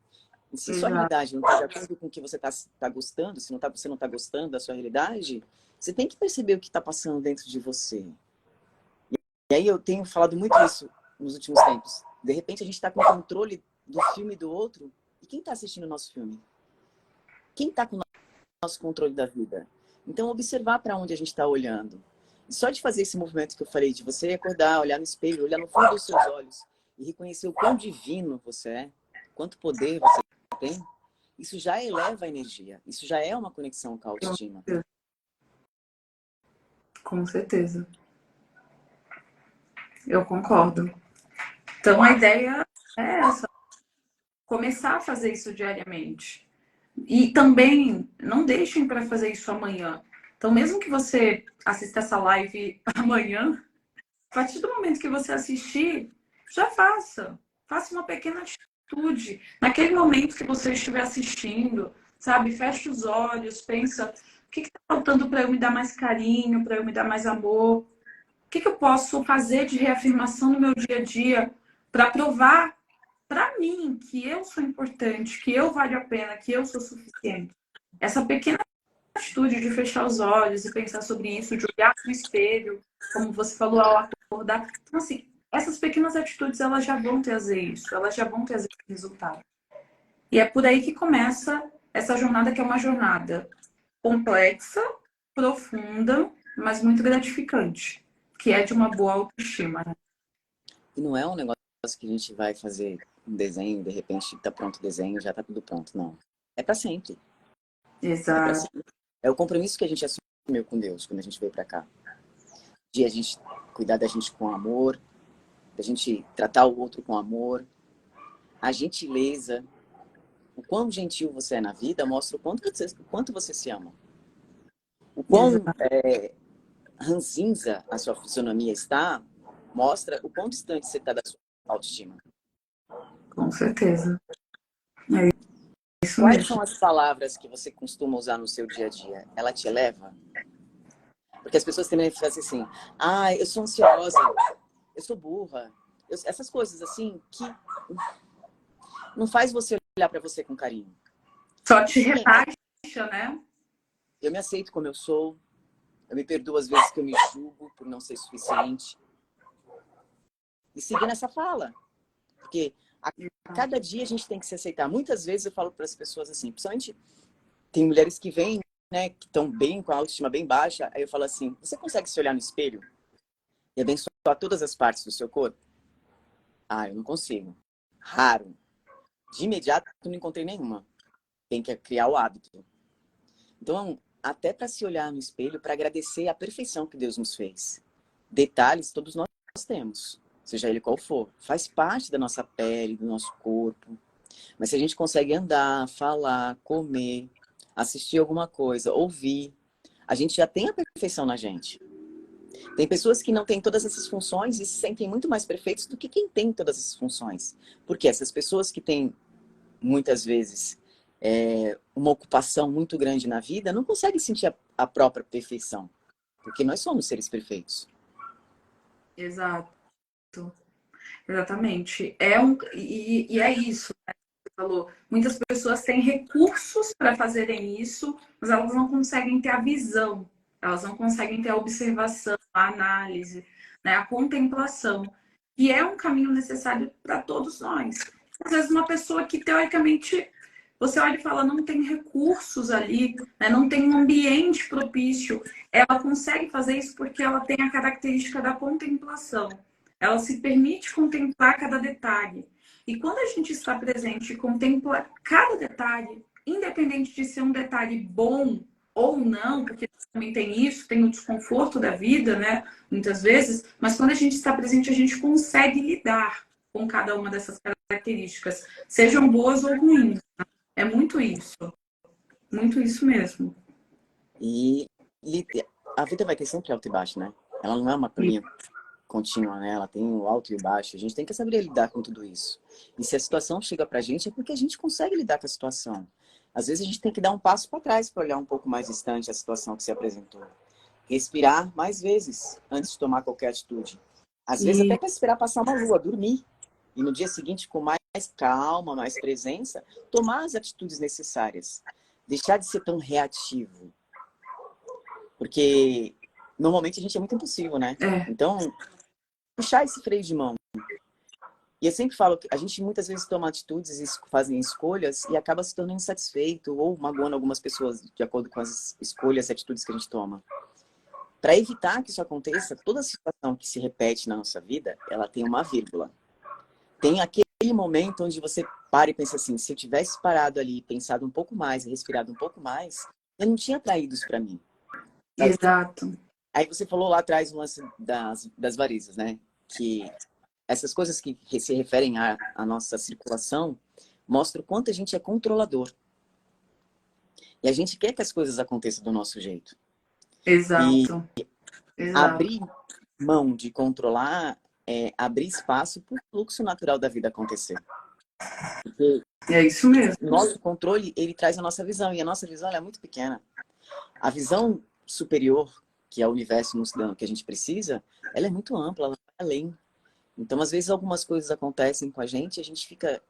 Speaker 1: E se sua realidade não está de acordo com o que você está gostando, se você não está gostando da sua realidade, você tem que perceber o que está passando dentro de você. E aí eu tenho falado muito isso nos últimos tempos. De repente a gente está com o controle do filme do outro. E quem está assistindo o nosso filme? Quem está com o nosso controle da vida? Então observar para onde a gente está olhando. E só de fazer esse movimento que eu falei, de você acordar, olhar no espelho, olhar no fundo dos seus olhos e reconhecer o quão divino você é, quanto poder você tem, isso já eleva a energia. Isso já é uma conexão com a autoestima.
Speaker 2: Com certeza. Eu concordo. Então, a ideia é essa. Começar a fazer isso diariamente. E também, não deixem para fazer isso amanhã. Então, mesmo que você assista essa live amanhã, a partir do momento que você assistir, já faça. Faça uma pequena atitude. Naquele momento que você estiver assistindo, sabe? Feche os olhos, pensa, o que está faltando para eu me dar mais carinho, para eu me dar mais amor? O que eu posso fazer de reafirmação no meu dia a dia para provar para mim que eu sou importante, que eu valho a pena, que eu sou suficiente? Essa pequena atitude de fechar os olhos e pensar sobre isso, de olhar no espelho, como você falou ao acordar. Então, assim, essas pequenas atitudes, elas já vão trazer isso, elas já vão trazer resultado. E é por aí que começa essa jornada, que é uma jornada complexa, profunda, mas muito gratificante, que é de uma boa autoestima, né?
Speaker 1: E não é um negócio que a gente vai fazer um desenho, de repente está pronto o desenho, já está tudo pronto. Não. É para sempre.
Speaker 2: Exato.
Speaker 1: É o compromisso que a gente assumiu com Deus quando a gente veio para cá. De a gente cuidar da gente com amor, da gente tratar o outro com amor. A gentileza, o quão gentil você é na vida mostra o quanto você se ama. O quão ranzinza a sua fisionomia está, mostra o quão distante você está da sua autoestima.
Speaker 2: Com certeza. É isso
Speaker 1: Quais
Speaker 2: mesmo.
Speaker 1: são as palavras que você costuma usar no seu dia a dia? Ela te eleva? Porque as pessoas também fazem assim, eu sou ansiosa, eu sou burra. Essas coisas assim que não faz você olhar para você com carinho.
Speaker 2: Só te rebaixa, né?
Speaker 1: Eu me aceito como eu sou. Eu me perdoo às vezes que eu me julgo por não ser suficiente. E seguir nessa fala. Porque a cada dia a gente tem que se aceitar. Muitas vezes eu falo para as pessoas assim, principalmente tem mulheres que vêm, né, que estão bem, com a autoestima bem baixa. Aí eu falo assim, você consegue se olhar no espelho e abençoar todas as partes do seu corpo? Eu não consigo. Raro. De imediato, não encontrei nenhuma. Tem que criar o hábito. Então, até para se olhar no espelho, para agradecer a perfeição que Deus nos fez. Detalhes todos nós temos, seja ele qual for. Faz parte da nossa pele, do nosso corpo. Mas se a gente consegue andar, falar, comer, assistir alguma coisa, ouvir, a gente já tem a perfeição na gente. Tem pessoas que não têm todas essas funções e se sentem muito mais perfeitos do que quem tem todas essas funções. Porque essas pessoas que têm, muitas vezes, uma ocupação muito grande na vida, não conseguem sentir a própria perfeição. Porque nós somos seres perfeitos.
Speaker 2: Exato. Exatamente. E é isso, né? Você falou. Muitas pessoas têm recursos para fazerem isso, mas elas não conseguem ter a visão, elas não conseguem ter a observação, a análise, né? A contemplação. E é um caminho necessário para todos nós. Às vezes, uma pessoa que, teoricamente, você olha e fala, não tem recursos ali, né? Não tem um ambiente propício, ela consegue fazer isso porque ela tem a característica da contemplação. Ela se permite contemplar cada detalhe. E quando a gente está presente e contempla cada detalhe, independente de ser um detalhe bom ou não, porque também tem isso, tem o desconforto da vida, né? Muitas vezes, mas quando a gente está presente, a gente consegue lidar com cada uma dessas características, sejam boas ou ruins. É muito isso mesmo.
Speaker 1: E a vida vai ter sempre alto e baixo, né? Ela não é uma linha contínua, né? Ela tem o alto e o baixo. A gente tem que saber lidar com tudo isso. E se a situação chega pra gente, é porque a gente consegue lidar com a situação. Às vezes a gente tem que dar um passo para trás para olhar um pouco mais distante a situação que se apresentou. Respirar mais vezes antes de tomar qualquer atitude. Às vezes até para esperar passar uma lua, dormir. E no dia seguinte, com mais calma, mais presença, tomar as atitudes necessárias. Deixar de ser tão reativo. Porque normalmente a gente é muito impulsivo, né? Então, puxar esse freio de mão. E eu sempre falo que a gente muitas vezes toma atitudes e fazem escolhas e acaba se tornando insatisfeito ou magoando algumas pessoas de acordo com as escolhas e atitudes que a gente toma. Para evitar que isso aconteça, toda situação que se repete na nossa vida, ela tem uma vírgula. Tem aquele momento onde você para e pensa assim, se eu tivesse parado ali, pensado um pouco mais, respirado um pouco mais, eu não tinha traído isso para mim. Sabe?
Speaker 2: Exato.
Speaker 1: Aí você falou lá atrás o lance das varizes, né? Que essas coisas que se referem à nossa circulação mostram o quanto a gente é controlador. E a gente quer que as coisas aconteçam do nosso jeito.
Speaker 2: Exato.
Speaker 1: E abrir mão de controlar é abrir espaço para o fluxo natural da vida acontecer. Porque
Speaker 2: é isso mesmo.
Speaker 1: Nosso controle, ele traz a nossa visão. E a nossa visão ela é muito pequena. A visão superior, que é o universo nos dando, que a gente precisa, ela é muito ampla, ela vai além. Então, às vezes, algumas coisas acontecem com a gente fica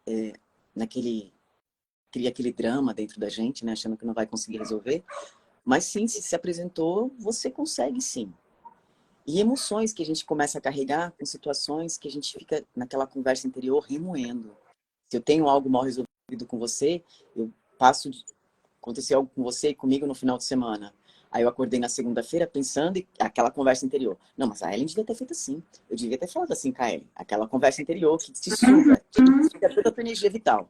Speaker 1: cria aquele drama dentro da gente, né? Achando que não vai conseguir resolver. Mas sim, se apresentou, você consegue sim. E emoções que a gente começa a carregar com situações que a gente fica naquela conversa interior remoendo. Se eu tenho algo mal resolvido com você, eu aconteceu algo com você e comigo no final de semana. Aí eu acordei na segunda-feira pensando aquela conversa interior. Não, mas a Ellen devia ter feito assim. Eu devia ter falado assim com a Ellen. Aquela conversa interior que te suga toda a tua energia vital.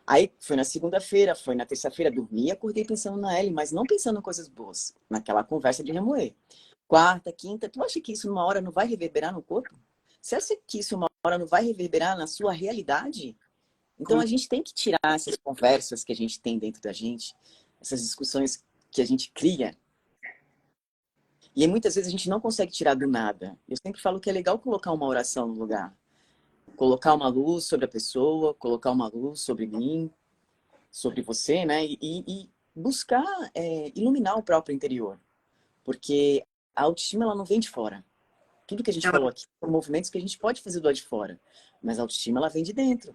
Speaker 1: Aí foi na segunda-feira, foi na terça-feira, dormi e acordei pensando na Ellen, mas não pensando em coisas boas. Naquela conversa de remoer. Quarta, quinta, tu acha que isso numa hora não vai reverberar no corpo? Você acha que isso uma hora não vai reverberar na sua realidade? Então a gente tem que tirar essas conversas que a gente tem dentro da gente, essas discussões que a gente cria. E aí, muitas vezes a gente não consegue tirar do nada. Eu sempre falo que é legal colocar uma oração no lugar. Colocar uma luz sobre a pessoa, colocar uma luz sobre mim, sobre você, né? E buscar iluminar o próprio interior. Porque a autoestima ela não vem de fora. Tudo que a gente falou aqui são movimentos que a gente pode fazer do lado de fora. Mas a autoestima ela vem de dentro.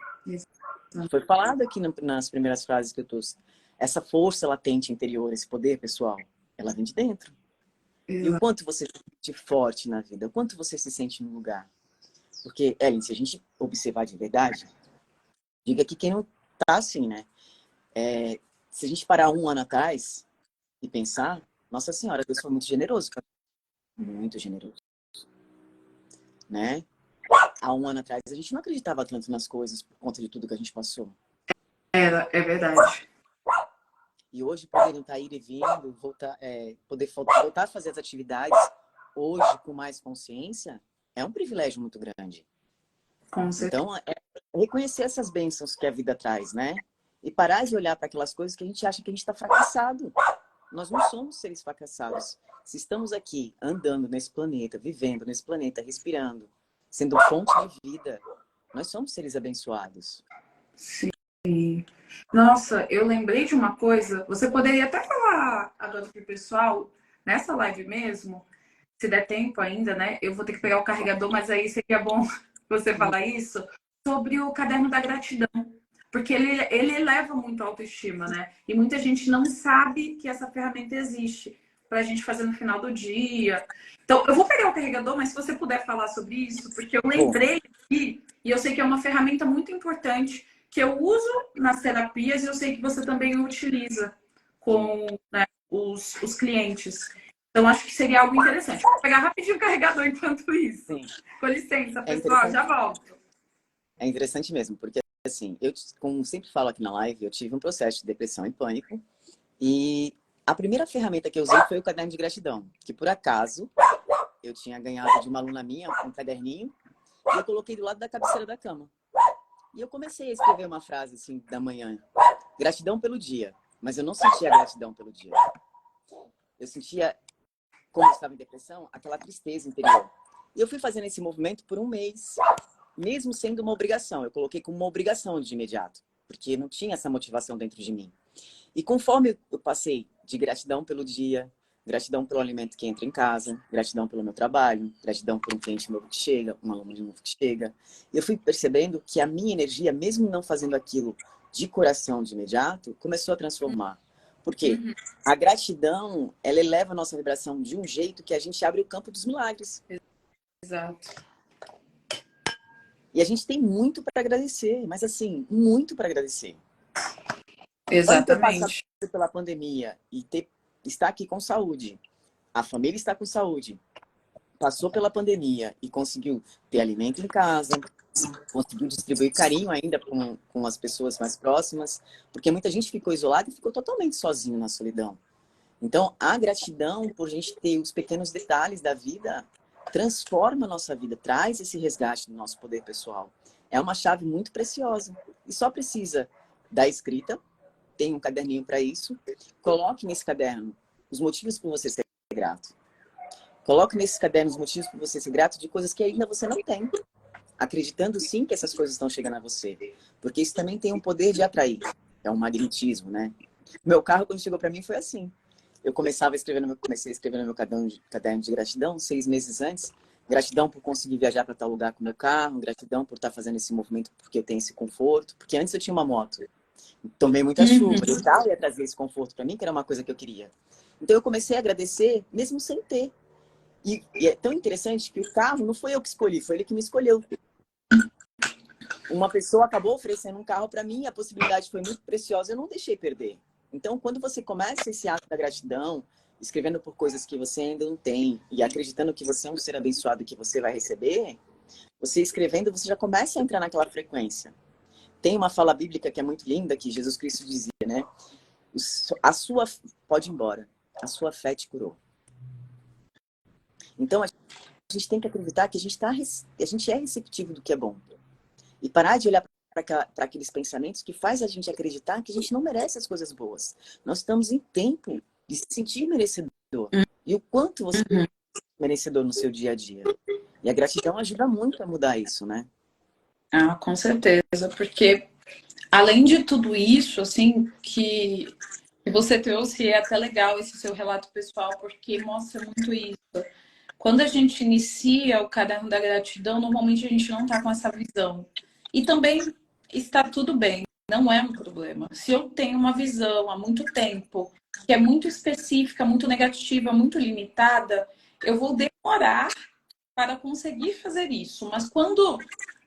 Speaker 1: Foi falado aqui nas primeiras frases que eu trouxe. Essa força latente interior, esse poder pessoal, ela vem de dentro. E o quanto você se sente forte na vida, o quanto você se sente no lugar. Porque, Ellen, se a gente observar de verdade, diga que quem não tá assim, né? Se a gente parar um ano atrás e pensar, Nossa Senhora, Deus foi muito generoso. Muito generoso. Né? Há um ano atrás, a gente não acreditava tanto nas coisas por conta de tudo que a gente passou.
Speaker 2: É verdade.
Speaker 1: e hoje poderiam estar ir e vindo, poder voltar a fazer as atividades hoje com mais consciência, é um privilégio muito grande.
Speaker 2: Com certeza.
Speaker 1: Então, é reconhecer essas bênçãos que a vida traz, né? E parar de olhar para aquelas coisas que a gente acha que a gente está fracassado. Nós não somos seres fracassados. Se estamos aqui, andando nesse planeta, vivendo nesse planeta, respirando, sendo fonte de vida, nós somos seres abençoados.
Speaker 2: Sim. Nossa, eu lembrei de uma coisa. Você poderia até falar agora pro pessoal, nessa live mesmo, se der tempo ainda, né? Eu vou ter que pegar o carregador, mas aí seria bom você falar isso, sobre o caderno da gratidão. Porque ele eleva muito a autoestima, né? E muita gente não sabe que essa ferramenta existe para a gente fazer no final do dia. Então, eu vou pegar o carregador, mas se você puder falar sobre isso, porque eu lembrei aqui, e eu sei que é uma ferramenta muito importante que eu uso nas terapias e eu sei que você também utiliza com, né, os clientes. Então, acho que seria algo interessante. Vou pegar rapidinho o carregador enquanto isso.
Speaker 1: Sim.
Speaker 2: Com licença, pessoal, já volto.
Speaker 1: É interessante mesmo, porque assim, eu, como sempre falo aqui na live, eu tive um processo de depressão e pânico, e a primeira ferramenta que eu usei foi o caderno de gratidão, que por acaso eu tinha ganhado de uma aluna minha um caderninho, e eu coloquei do lado da cabeceira da cama. E eu comecei a escrever uma frase assim da manhã: gratidão pelo dia. Mas eu não sentia gratidão pelo dia. Eu sentia, como eu estava em depressão, aquela tristeza interior. E eu fui fazendo esse movimento por um mês, mesmo sendo uma obrigação. Eu coloquei como uma obrigação de imediato, porque não tinha essa motivação dentro de mim. E conforme eu passei de gratidão pelo dia, gratidão pelo alimento que entra em casa, gratidão pelo meu trabalho, gratidão por um cliente novo que chega, um aluno novo que chega, eu fui percebendo que a minha energia, mesmo não fazendo aquilo de coração de imediato, começou a transformar. Por quê? A gratidão, ela eleva a nossa vibração de um jeito que a gente abre o campo dos milagres.
Speaker 2: Exato.
Speaker 1: E a gente tem muito para agradecer, mas assim, muito para agradecer.
Speaker 2: Exatamente.
Speaker 1: Passar pela pandemia e estar aqui com saúde, a família está com saúde, passou pela pandemia e conseguiu ter alimento em casa, conseguiu distribuir carinho ainda com as pessoas mais próximas, porque muita gente ficou isolada e ficou totalmente sozinho na solidão. Então, a gratidão por a gente ter os pequenos detalhes da vida transforma a nossa vida, traz esse resgate do nosso poder pessoal. É uma chave muito preciosa. E só precisa da escrita, tem um caderninho para isso. Coloque nesse caderno os motivos por você ser grato. Coloque nesse caderno os motivos por você ser grato de coisas que ainda você não tem. Acreditando sim que essas coisas estão chegando a você. Porque isso também tem um poder de atrair. É um magnetismo, né? Meu carro, quando chegou para mim, foi assim. Eu comecei a escrever no meu caderno de gratidão 6 meses antes. Gratidão por conseguir viajar para tal lugar com o meu carro. Gratidão por estar fazendo esse movimento porque eu tenho esse conforto. Porque antes eu tinha uma moto. Tomei muita chuva. E o carro ia trazer esse conforto para mim, que era uma coisa que eu queria. Então eu comecei a agradecer, mesmo sem ter. E é tão interessante que o carro não foi eu que escolhi, foi ele que me escolheu. Uma pessoa acabou oferecendo um carro para mim, a possibilidade foi muito preciosa, eu não deixei perder. Então, quando você começa esse ato da gratidão, escrevendo por coisas que você ainda não tem e acreditando que você é um ser abençoado e que você vai receber, você escrevendo, você já começa a entrar naquela frequência. Tem uma fala bíblica que é muito linda, que Jesus Cristo dizia, né? Pode ir embora, a sua fé te curou. Então, a gente tem que acreditar que a gente é receptivo do que é bom. E parar de olhar para aqueles pensamentos que faz a gente acreditar que a gente não merece as coisas boas. Nós estamos em tempo de se sentir merecedor. E o quanto você é merecedor no seu dia a dia. E a gratidão ajuda muito a mudar isso, né?
Speaker 2: Ah, com certeza. Porque, além de tudo isso, assim, que você trouxe, é até legal esse seu relato pessoal, porque mostra muito isso. Quando a gente inicia o caderno da gratidão, normalmente a gente não está com essa visão. E também está tudo bem, não é um problema. Se eu tenho uma visão há muito tempo, que é muito específica, muito negativa, muito limitada, eu vou demorar para conseguir fazer isso. Mas quando...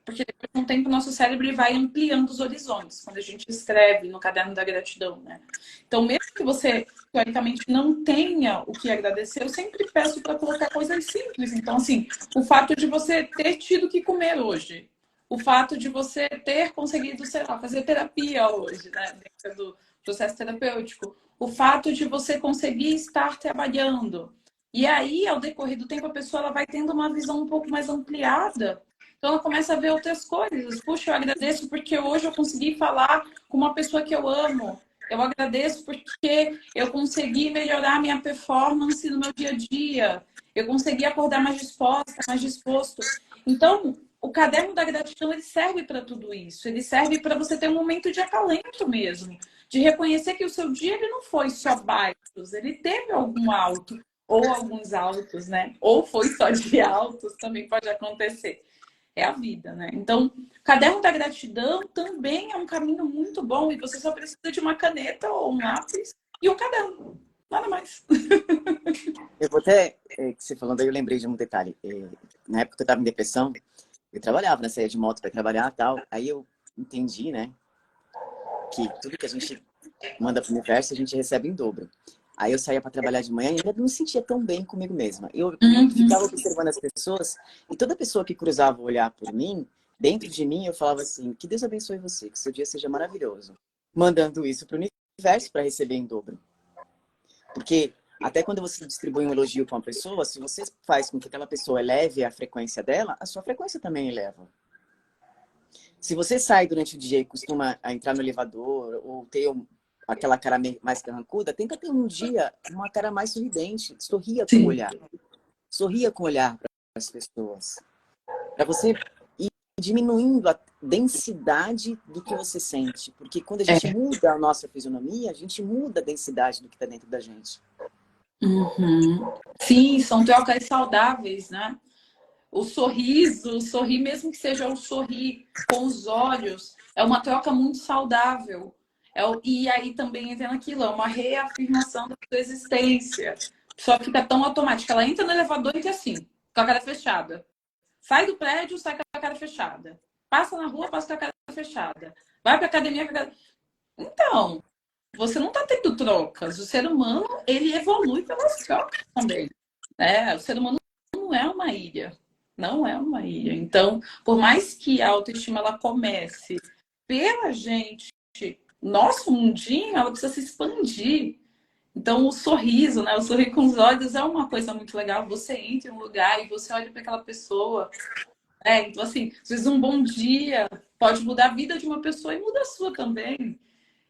Speaker 2: Porque depois de um tempo o nosso cérebro vai ampliando os horizontes, quando a gente escreve no caderno da gratidão, né? Então, mesmo que você, teoricamente, não tenha o que agradecer, eu sempre peço para colocar coisas simples. Então, assim, o fato de você ter tido que comer hoje, o fato de você ter conseguido, sei lá, fazer terapia hoje, né? Dentro do processo terapêutico, o fato de você conseguir estar trabalhando. E aí, ao decorrer do tempo, a pessoa ela vai tendo uma visão um pouco mais ampliada. Então, ela começa a ver outras coisas. Puxa, eu agradeço porque hoje eu consegui falar com uma pessoa que eu amo. Eu agradeço porque eu consegui melhorar minha performance no meu dia a dia. Eu consegui acordar mais disposta, mais disposto. Então, o caderno da gratidão ele serve para tudo isso. Ele serve para você ter um momento de acalento mesmo, de reconhecer que o seu dia ele não foi só baixos, ele teve algum alto ou alguns altos, né? Ou foi só de altos, também pode acontecer. É a vida, né? Então, o caderno da gratidão também é um caminho muito bom e você só precisa de uma caneta ou um lápis e um caderno. Nada mais.
Speaker 1: Eu vou até, que você falando aí, eu lembrei de um detalhe. Na época que eu estava em depressão, eu trabalhava, né? Saía de moto para trabalhar e tal. Aí eu entendi, né? Que tudo que a gente manda pro universo, a gente recebe em dobro. Aí eu saía para trabalhar de manhã e ainda não me sentia tão bem comigo mesma. Eu ficava observando as pessoas e toda pessoa que cruzava o olhar por mim, dentro de mim, eu falava assim, que Deus abençoe você, que seu dia seja maravilhoso. Mandando isso pro universo para receber em dobro. Porque até quando você distribui um elogio para uma pessoa, se você faz com que aquela pessoa eleve a frequência dela, a sua frequência também eleva. Se você sai durante o dia e costuma a entrar no elevador ou ter aquela cara mais carrancuda, tenta ter um dia uma cara mais sorridente. Sorria com o
Speaker 2: Sim.
Speaker 1: olhar. Sorria com o olhar para as pessoas. Para você ir diminuindo a densidade do que você sente. Porque quando a gente muda a nossa fisionomia, a gente muda a densidade do que está dentro da gente.
Speaker 2: Uhum. Sim, são trocas saudáveis, né? O sorriso, o sorrir, mesmo que seja o sorrir com os olhos, é uma troca muito saudável. E aí também entra naquilo, é uma reafirmação da sua existência. Só fica tão automática. Ela entra no elevador e entra assim, com a cara fechada. Sai do prédio, sai com a cara fechada. Passa na rua, passa com a cara fechada. Vai pra academia com a cara... Então, você não está tendo trocas. O ser humano, ele evolui pelas trocas também. O ser humano não é uma ilha. Não é uma ilha. Então, por mais que a autoestima ela comece pela gente, nosso mundinho, ela precisa se expandir. Então, o sorriso, né? O sorrir com os olhos é uma coisa muito legal. Você entra em um lugar e você olha para aquela pessoa. Então, assim, às vezes um bom dia pode mudar a vida de uma pessoa e muda a sua também.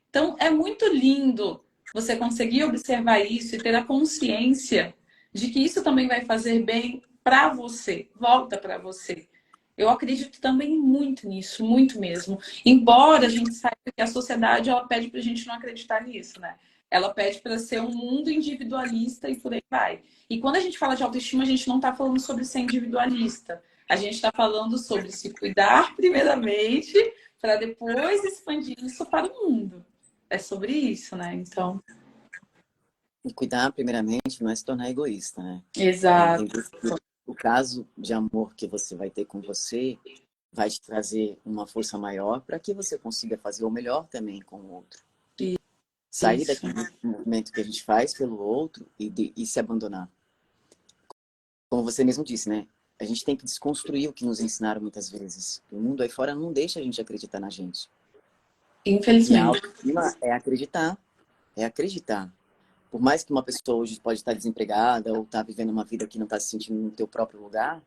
Speaker 2: Então, é muito lindo você conseguir observar isso e ter a consciência de que isso também vai fazer bem para você, volta para você. Eu acredito também muito nisso, muito mesmo. Embora a gente saiba que a sociedade ela pede para a gente não acreditar nisso, né? Ela pede para ser um mundo individualista e por aí vai. E quando a gente fala de autoestima, a gente não está falando sobre ser individualista. A gente está falando sobre se cuidar primeiramente para depois expandir isso para o mundo. É sobre isso, né? Então.
Speaker 1: E cuidar, primeiramente, não é se tornar egoísta, né?
Speaker 2: Exato.
Speaker 1: O caso de amor que você vai ter com você vai te trazer uma força maior para que você consiga fazer o melhor também com o outro. Sair daquele movimento que a gente faz pelo outro e se abandonar. Como você mesmo disse, né? A gente tem que desconstruir o que nos ensinaram muitas vezes. O mundo aí fora não deixa a gente acreditar na gente. E a
Speaker 2: Infelizmente.
Speaker 1: autoestima é acreditar. É acreditar. Por mais que uma pessoa hoje pode estar desempregada ou estar vivendo uma vida que não está se sentindo no teu próprio lugar,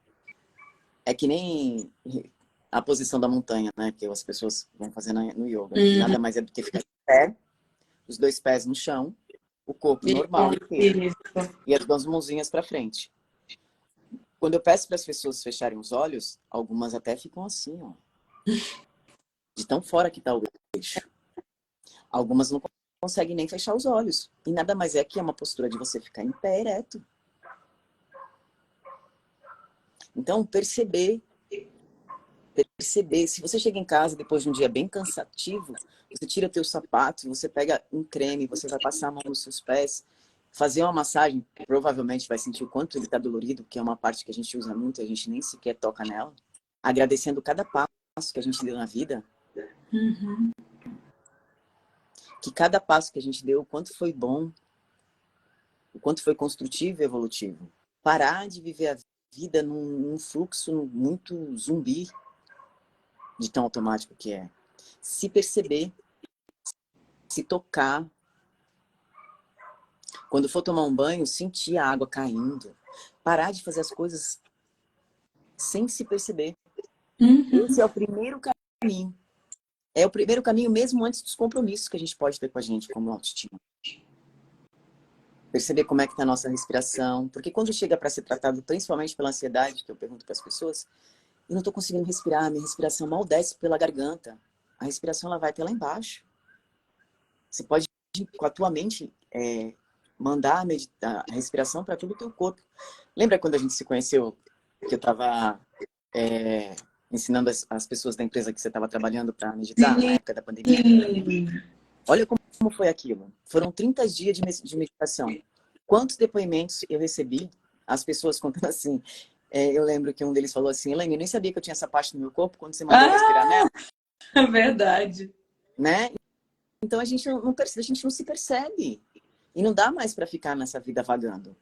Speaker 1: é que nem a posição da montanha, né? Que as pessoas vão fazer no yoga. Que nada mais é do que ficar de pé, os dois pés no chão, o corpo normal inteiro, e as duas mãozinhas para frente. Quando eu peço para as pessoas fecharem os olhos, algumas até ficam assim, ó. De tão fora que está o eixo. Algumas não conseguem nem fechar os olhos. E nada mais é que é uma postura de você ficar em pé ereto. Então, perceber. Se você chega em casa depois de um dia bem cansativo, você tira teus sapatos, você pega um creme, você vai passar a mão nos seus pés, fazer uma massagem, provavelmente vai sentir o quanto ele está dolorido, que é uma parte que a gente usa muito, a gente nem sequer toca nela. Agradecendo cada passo que a gente deu na vida. Que cada passo que a gente deu, o quanto foi bom, o quanto foi construtivo e evolutivo. Parar de viver a vida num fluxo muito zumbi, de tão automático que é. Se perceber, se tocar, Quando for tomar um banho, sentir a água caindo. Parar de fazer as coisas sem se perceber. Esse é o primeiro caminho. É o primeiro caminho mesmo antes dos compromissos que a gente pode ter com a gente como autoestima. Perceber como é que está a nossa respiração. Porque quando chega para ser tratado, principalmente pela ansiedade, que eu pergunto para as pessoas, eu não estou conseguindo respirar, minha respiração mal desce pela garganta. A respiração ela vai até lá embaixo. Você pode, com a tua mente, mandar a respiração para todo o teu corpo. Lembra quando a gente se conheceu, que eu estava ensinando as pessoas da empresa que você estava trabalhando para meditar na época da pandemia? Olha como foi aquilo. Foram 30 dias de meditação. Quantos depoimentos eu recebi, as pessoas contando assim. Eu lembro que um deles falou assim, Elaine, eu nem sabia que eu tinha essa parte no meu corpo quando você mandou respirar nela.
Speaker 2: É verdade.
Speaker 1: Né? Então a gente não se percebe. E não dá mais para ficar nessa vida vagando.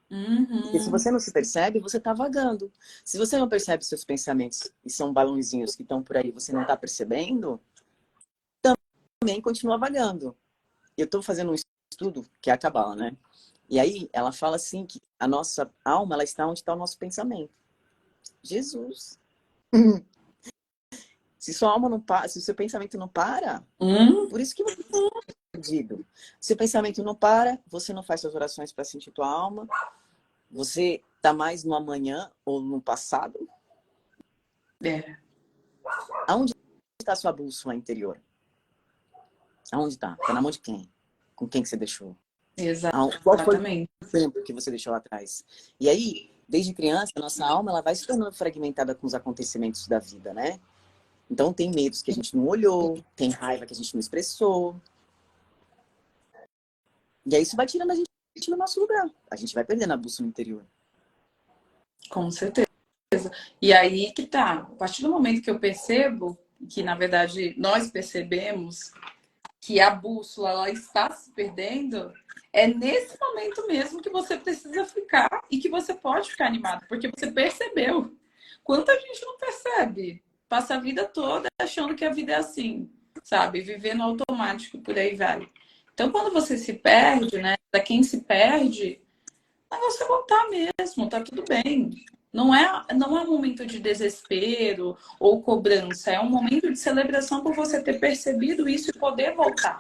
Speaker 1: Porque se você não se percebe, você está vagando. Se você não percebe seus pensamentos e são balãozinhos que estão por aí, você não está percebendo, também continua vagando. Eu estou fazendo um estudo que é a Cabala, né? E aí ela fala assim que a nossa alma ela está onde está o nosso pensamento. Jesus. Se sua alma não para, se o seu pensamento não para, por isso que você está perdido. Se o pensamento não para, você não faz suas orações para sentir tua alma. Você está mais no amanhã ou no passado? Aonde está a sua bússola interior? Aonde está? Está na mão de quem? Com quem que você deixou?
Speaker 2: Exatamente.
Speaker 1: Qual foi o tempo que você deixou lá atrás? E aí, desde criança, a nossa alma ela vai se tornando fragmentada com os acontecimentos da vida, né? Então tem medos que a gente não olhou, tem raiva que a gente não expressou. E aí isso vai tirando a gente no nosso lugar. A gente vai perdendo a bússola interior.
Speaker 2: Com certeza. E aí que tá. A partir do momento que eu percebo que, na verdade, nós percebemos que a bússola ela está se perdendo, é nesse momento mesmo que você precisa ficar e que você pode ficar animado, porque você percebeu. Quanta gente não percebe? Passa a vida toda achando que a vida é assim, sabe? Vivendo automático, por aí vai. Então, quando você se perde, né? Para quem se perde, é você voltar mesmo, tá tudo bem. Não é um momento de desespero ou cobrança, é um momento de celebração por você ter percebido isso e poder voltar.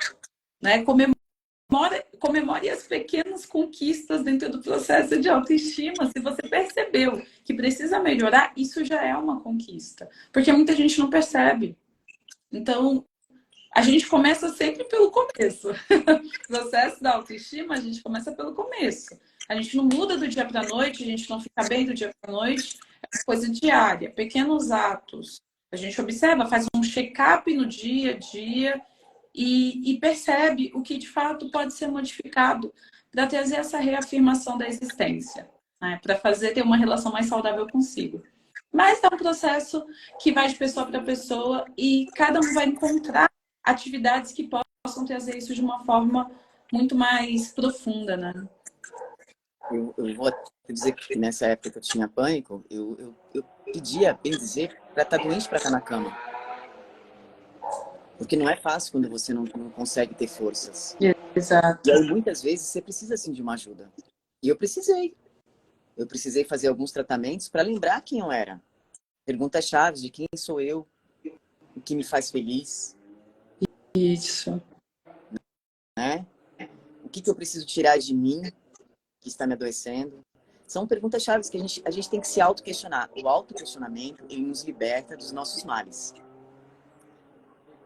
Speaker 2: Né? Comemore as pequenas conquistas dentro do processo de autoestima. Se você percebeu que precisa melhorar, isso já é uma conquista. Porque muita gente não percebe. Então, a gente começa sempre pelo começo. O processo da autoestima, a gente começa pelo começo. A gente não muda do dia para a noite, a gente não fica bem do dia para a noite. É coisa diária, pequenos atos. A gente observa, faz um check-up no dia a dia e percebe o que de fato pode ser modificado para trazer essa reafirmação da existência, né? Para ter uma relação mais saudável consigo. Mas é um processo que vai de pessoa para pessoa e cada um vai encontrar atividades que possam trazer isso de uma forma muito mais profunda, né?
Speaker 1: Eu vou te dizer que nessa época que eu tinha pânico, eu pedia, bem dizer, para estar doente para estar na cama. Porque não é fácil quando você não consegue ter forças.
Speaker 2: Exato.
Speaker 1: E aí, muitas vezes, você precisa, assim, de uma ajuda. E eu precisei. Eu precisei fazer alguns tratamentos para lembrar quem eu era. Perguntas-chave de quem sou eu, o que me faz feliz.
Speaker 2: Isso.
Speaker 1: Né? O que eu preciso tirar de mim, que está me adoecendo. São perguntas-chave que a gente tem que se auto-questionar. O auto-questionamento, ele nos liberta dos nossos males.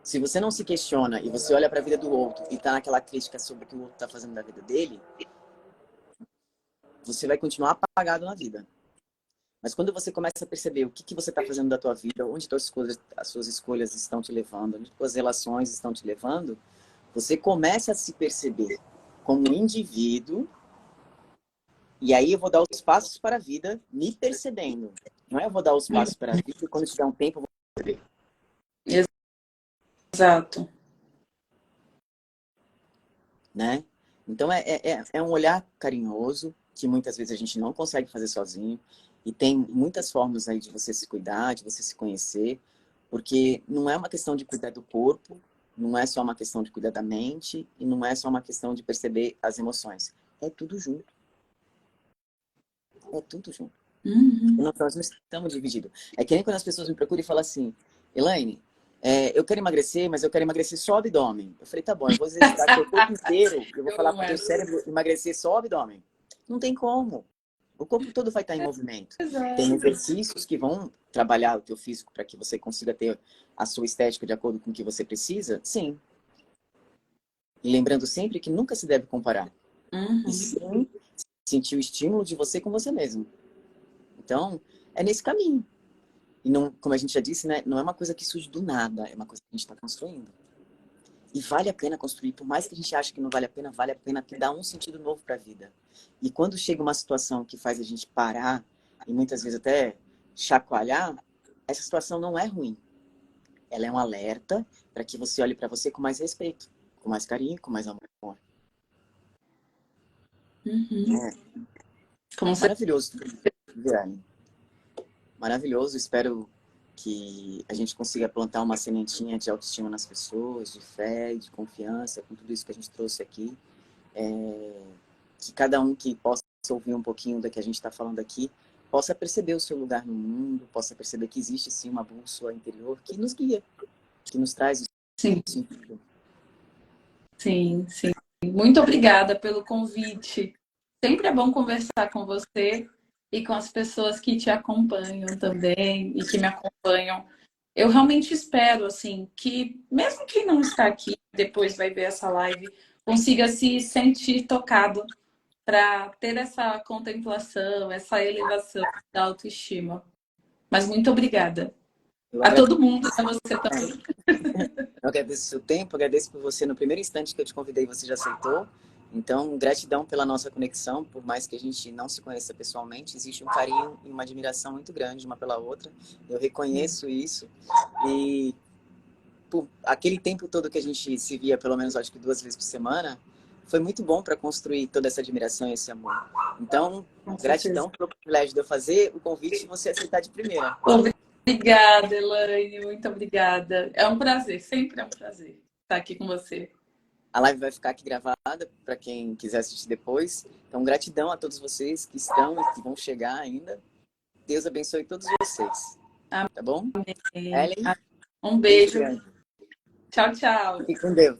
Speaker 1: Se você não se questiona e você olha para a vida do outro e está naquela crítica sobre o que o outro está fazendo da vida dele, você vai continuar apagado na vida. Mas quando você começa a perceber o que você está fazendo da tua vida, onde as suas escolhas estão te levando, onde as suas relações estão te levando, você começa a se perceber como um indivíduo. E aí eu vou dar os passos para a vida me percebendo. Não é eu vou dar os passos para a vida e quando tiver um tempo eu vou perceber.
Speaker 2: Exato.
Speaker 1: Né? Então é um olhar carinhoso que muitas vezes a gente não consegue fazer sozinho. E tem muitas formas aí de você se cuidar, de você se conhecer. Porque não é uma questão de cuidar do corpo, não é só uma questão de cuidar da mente e não é só uma questão de perceber as emoções. É tudo junto. É tudo junto.
Speaker 2: Uhum.
Speaker 1: Nós não estamos divididos. É que nem quando as pessoas me procuram e falam assim, Elaine, eu quero emagrecer, mas eu quero emagrecer só o abdômen. Eu falei, tá bom, eu vou exercitar teu corpo inteiro, eu vou
Speaker 2: Eu
Speaker 1: falar
Speaker 2: amo
Speaker 1: para o teu
Speaker 2: essa.
Speaker 1: cérebro emagrecer só o abdômen. Não tem como. O corpo todo vai estar em movimento. Tem
Speaker 2: Exato.
Speaker 1: exercícios que vão trabalhar o teu físico para que você consiga ter a sua estética de acordo com o que você precisa? Sim. E lembrando sempre que nunca se deve comparar. E
Speaker 2: Uhum.
Speaker 1: sim sentir o estímulo de você com você mesmo. Então, é nesse caminho. E não, como a gente já disse, né, não é uma coisa que surge do nada, é uma coisa que a gente está construindo. E vale a pena construir, por mais que a gente ache que não vale a pena que dá um sentido novo para a vida. E quando chega uma situação que faz a gente parar, e muitas vezes até chacoalhar, essa situação não é ruim. Ela é um alerta para que você olhe para você com mais respeito, com mais carinho, com mais amor.
Speaker 2: Uhum.
Speaker 1: É
Speaker 2: Com
Speaker 1: maravilhoso, Viane. Maravilhoso. Espero que a gente consiga plantar uma sementinha de autoestima nas pessoas, de fé e de confiança, com tudo isso que a gente trouxe aqui. Que cada um que possa ouvir um pouquinho do que a gente está falando aqui, possa perceber o seu lugar no mundo, possa perceber que existe sim uma bússola interior que nos guia, que nos traz o
Speaker 2: Sim,
Speaker 1: sentido.
Speaker 2: sim, sim. Muito obrigada pelo convite. Sempre é bom conversar com você e com as pessoas que te acompanham também e que me acompanham. Eu realmente espero, assim, que mesmo quem não está aqui, depois vai ver essa live, consiga se sentir tocado para ter essa contemplação, essa elevação da autoestima. Mas muito obrigada.
Speaker 1: Eu
Speaker 2: A
Speaker 1: agradeço,
Speaker 2: todo mundo, a você também.
Speaker 1: eu agradeço o seu tempo, agradeço por você no primeiro instante que eu te convidei, você já aceitou. Então, gratidão pela nossa conexão, por mais que a gente não se conheça pessoalmente, existe um carinho e uma admiração muito grande uma pela outra. Eu reconheço isso e por aquele tempo todo que a gente se via, pelo menos acho que 2 vezes por semana, foi muito bom para construir toda essa admiração e esse amor. Então,
Speaker 2: Com certeza.
Speaker 1: gratidão pelo privilégio de eu fazer o convite e você aceitar de primeira.
Speaker 2: Obrigada, Elaine. Muito obrigada. É um prazer, sempre é um prazer estar aqui com você.
Speaker 1: A live vai ficar aqui gravada para quem quiser assistir depois. Então, gratidão a todos vocês que estão e que vão chegar ainda. Deus abençoe todos vocês. Tá bom?
Speaker 2: Amém.
Speaker 1: Ellen,
Speaker 2: Um
Speaker 1: beijo
Speaker 2: beijo.
Speaker 1: grande.
Speaker 2: Tchau, tchau.
Speaker 1: Fique com Deus.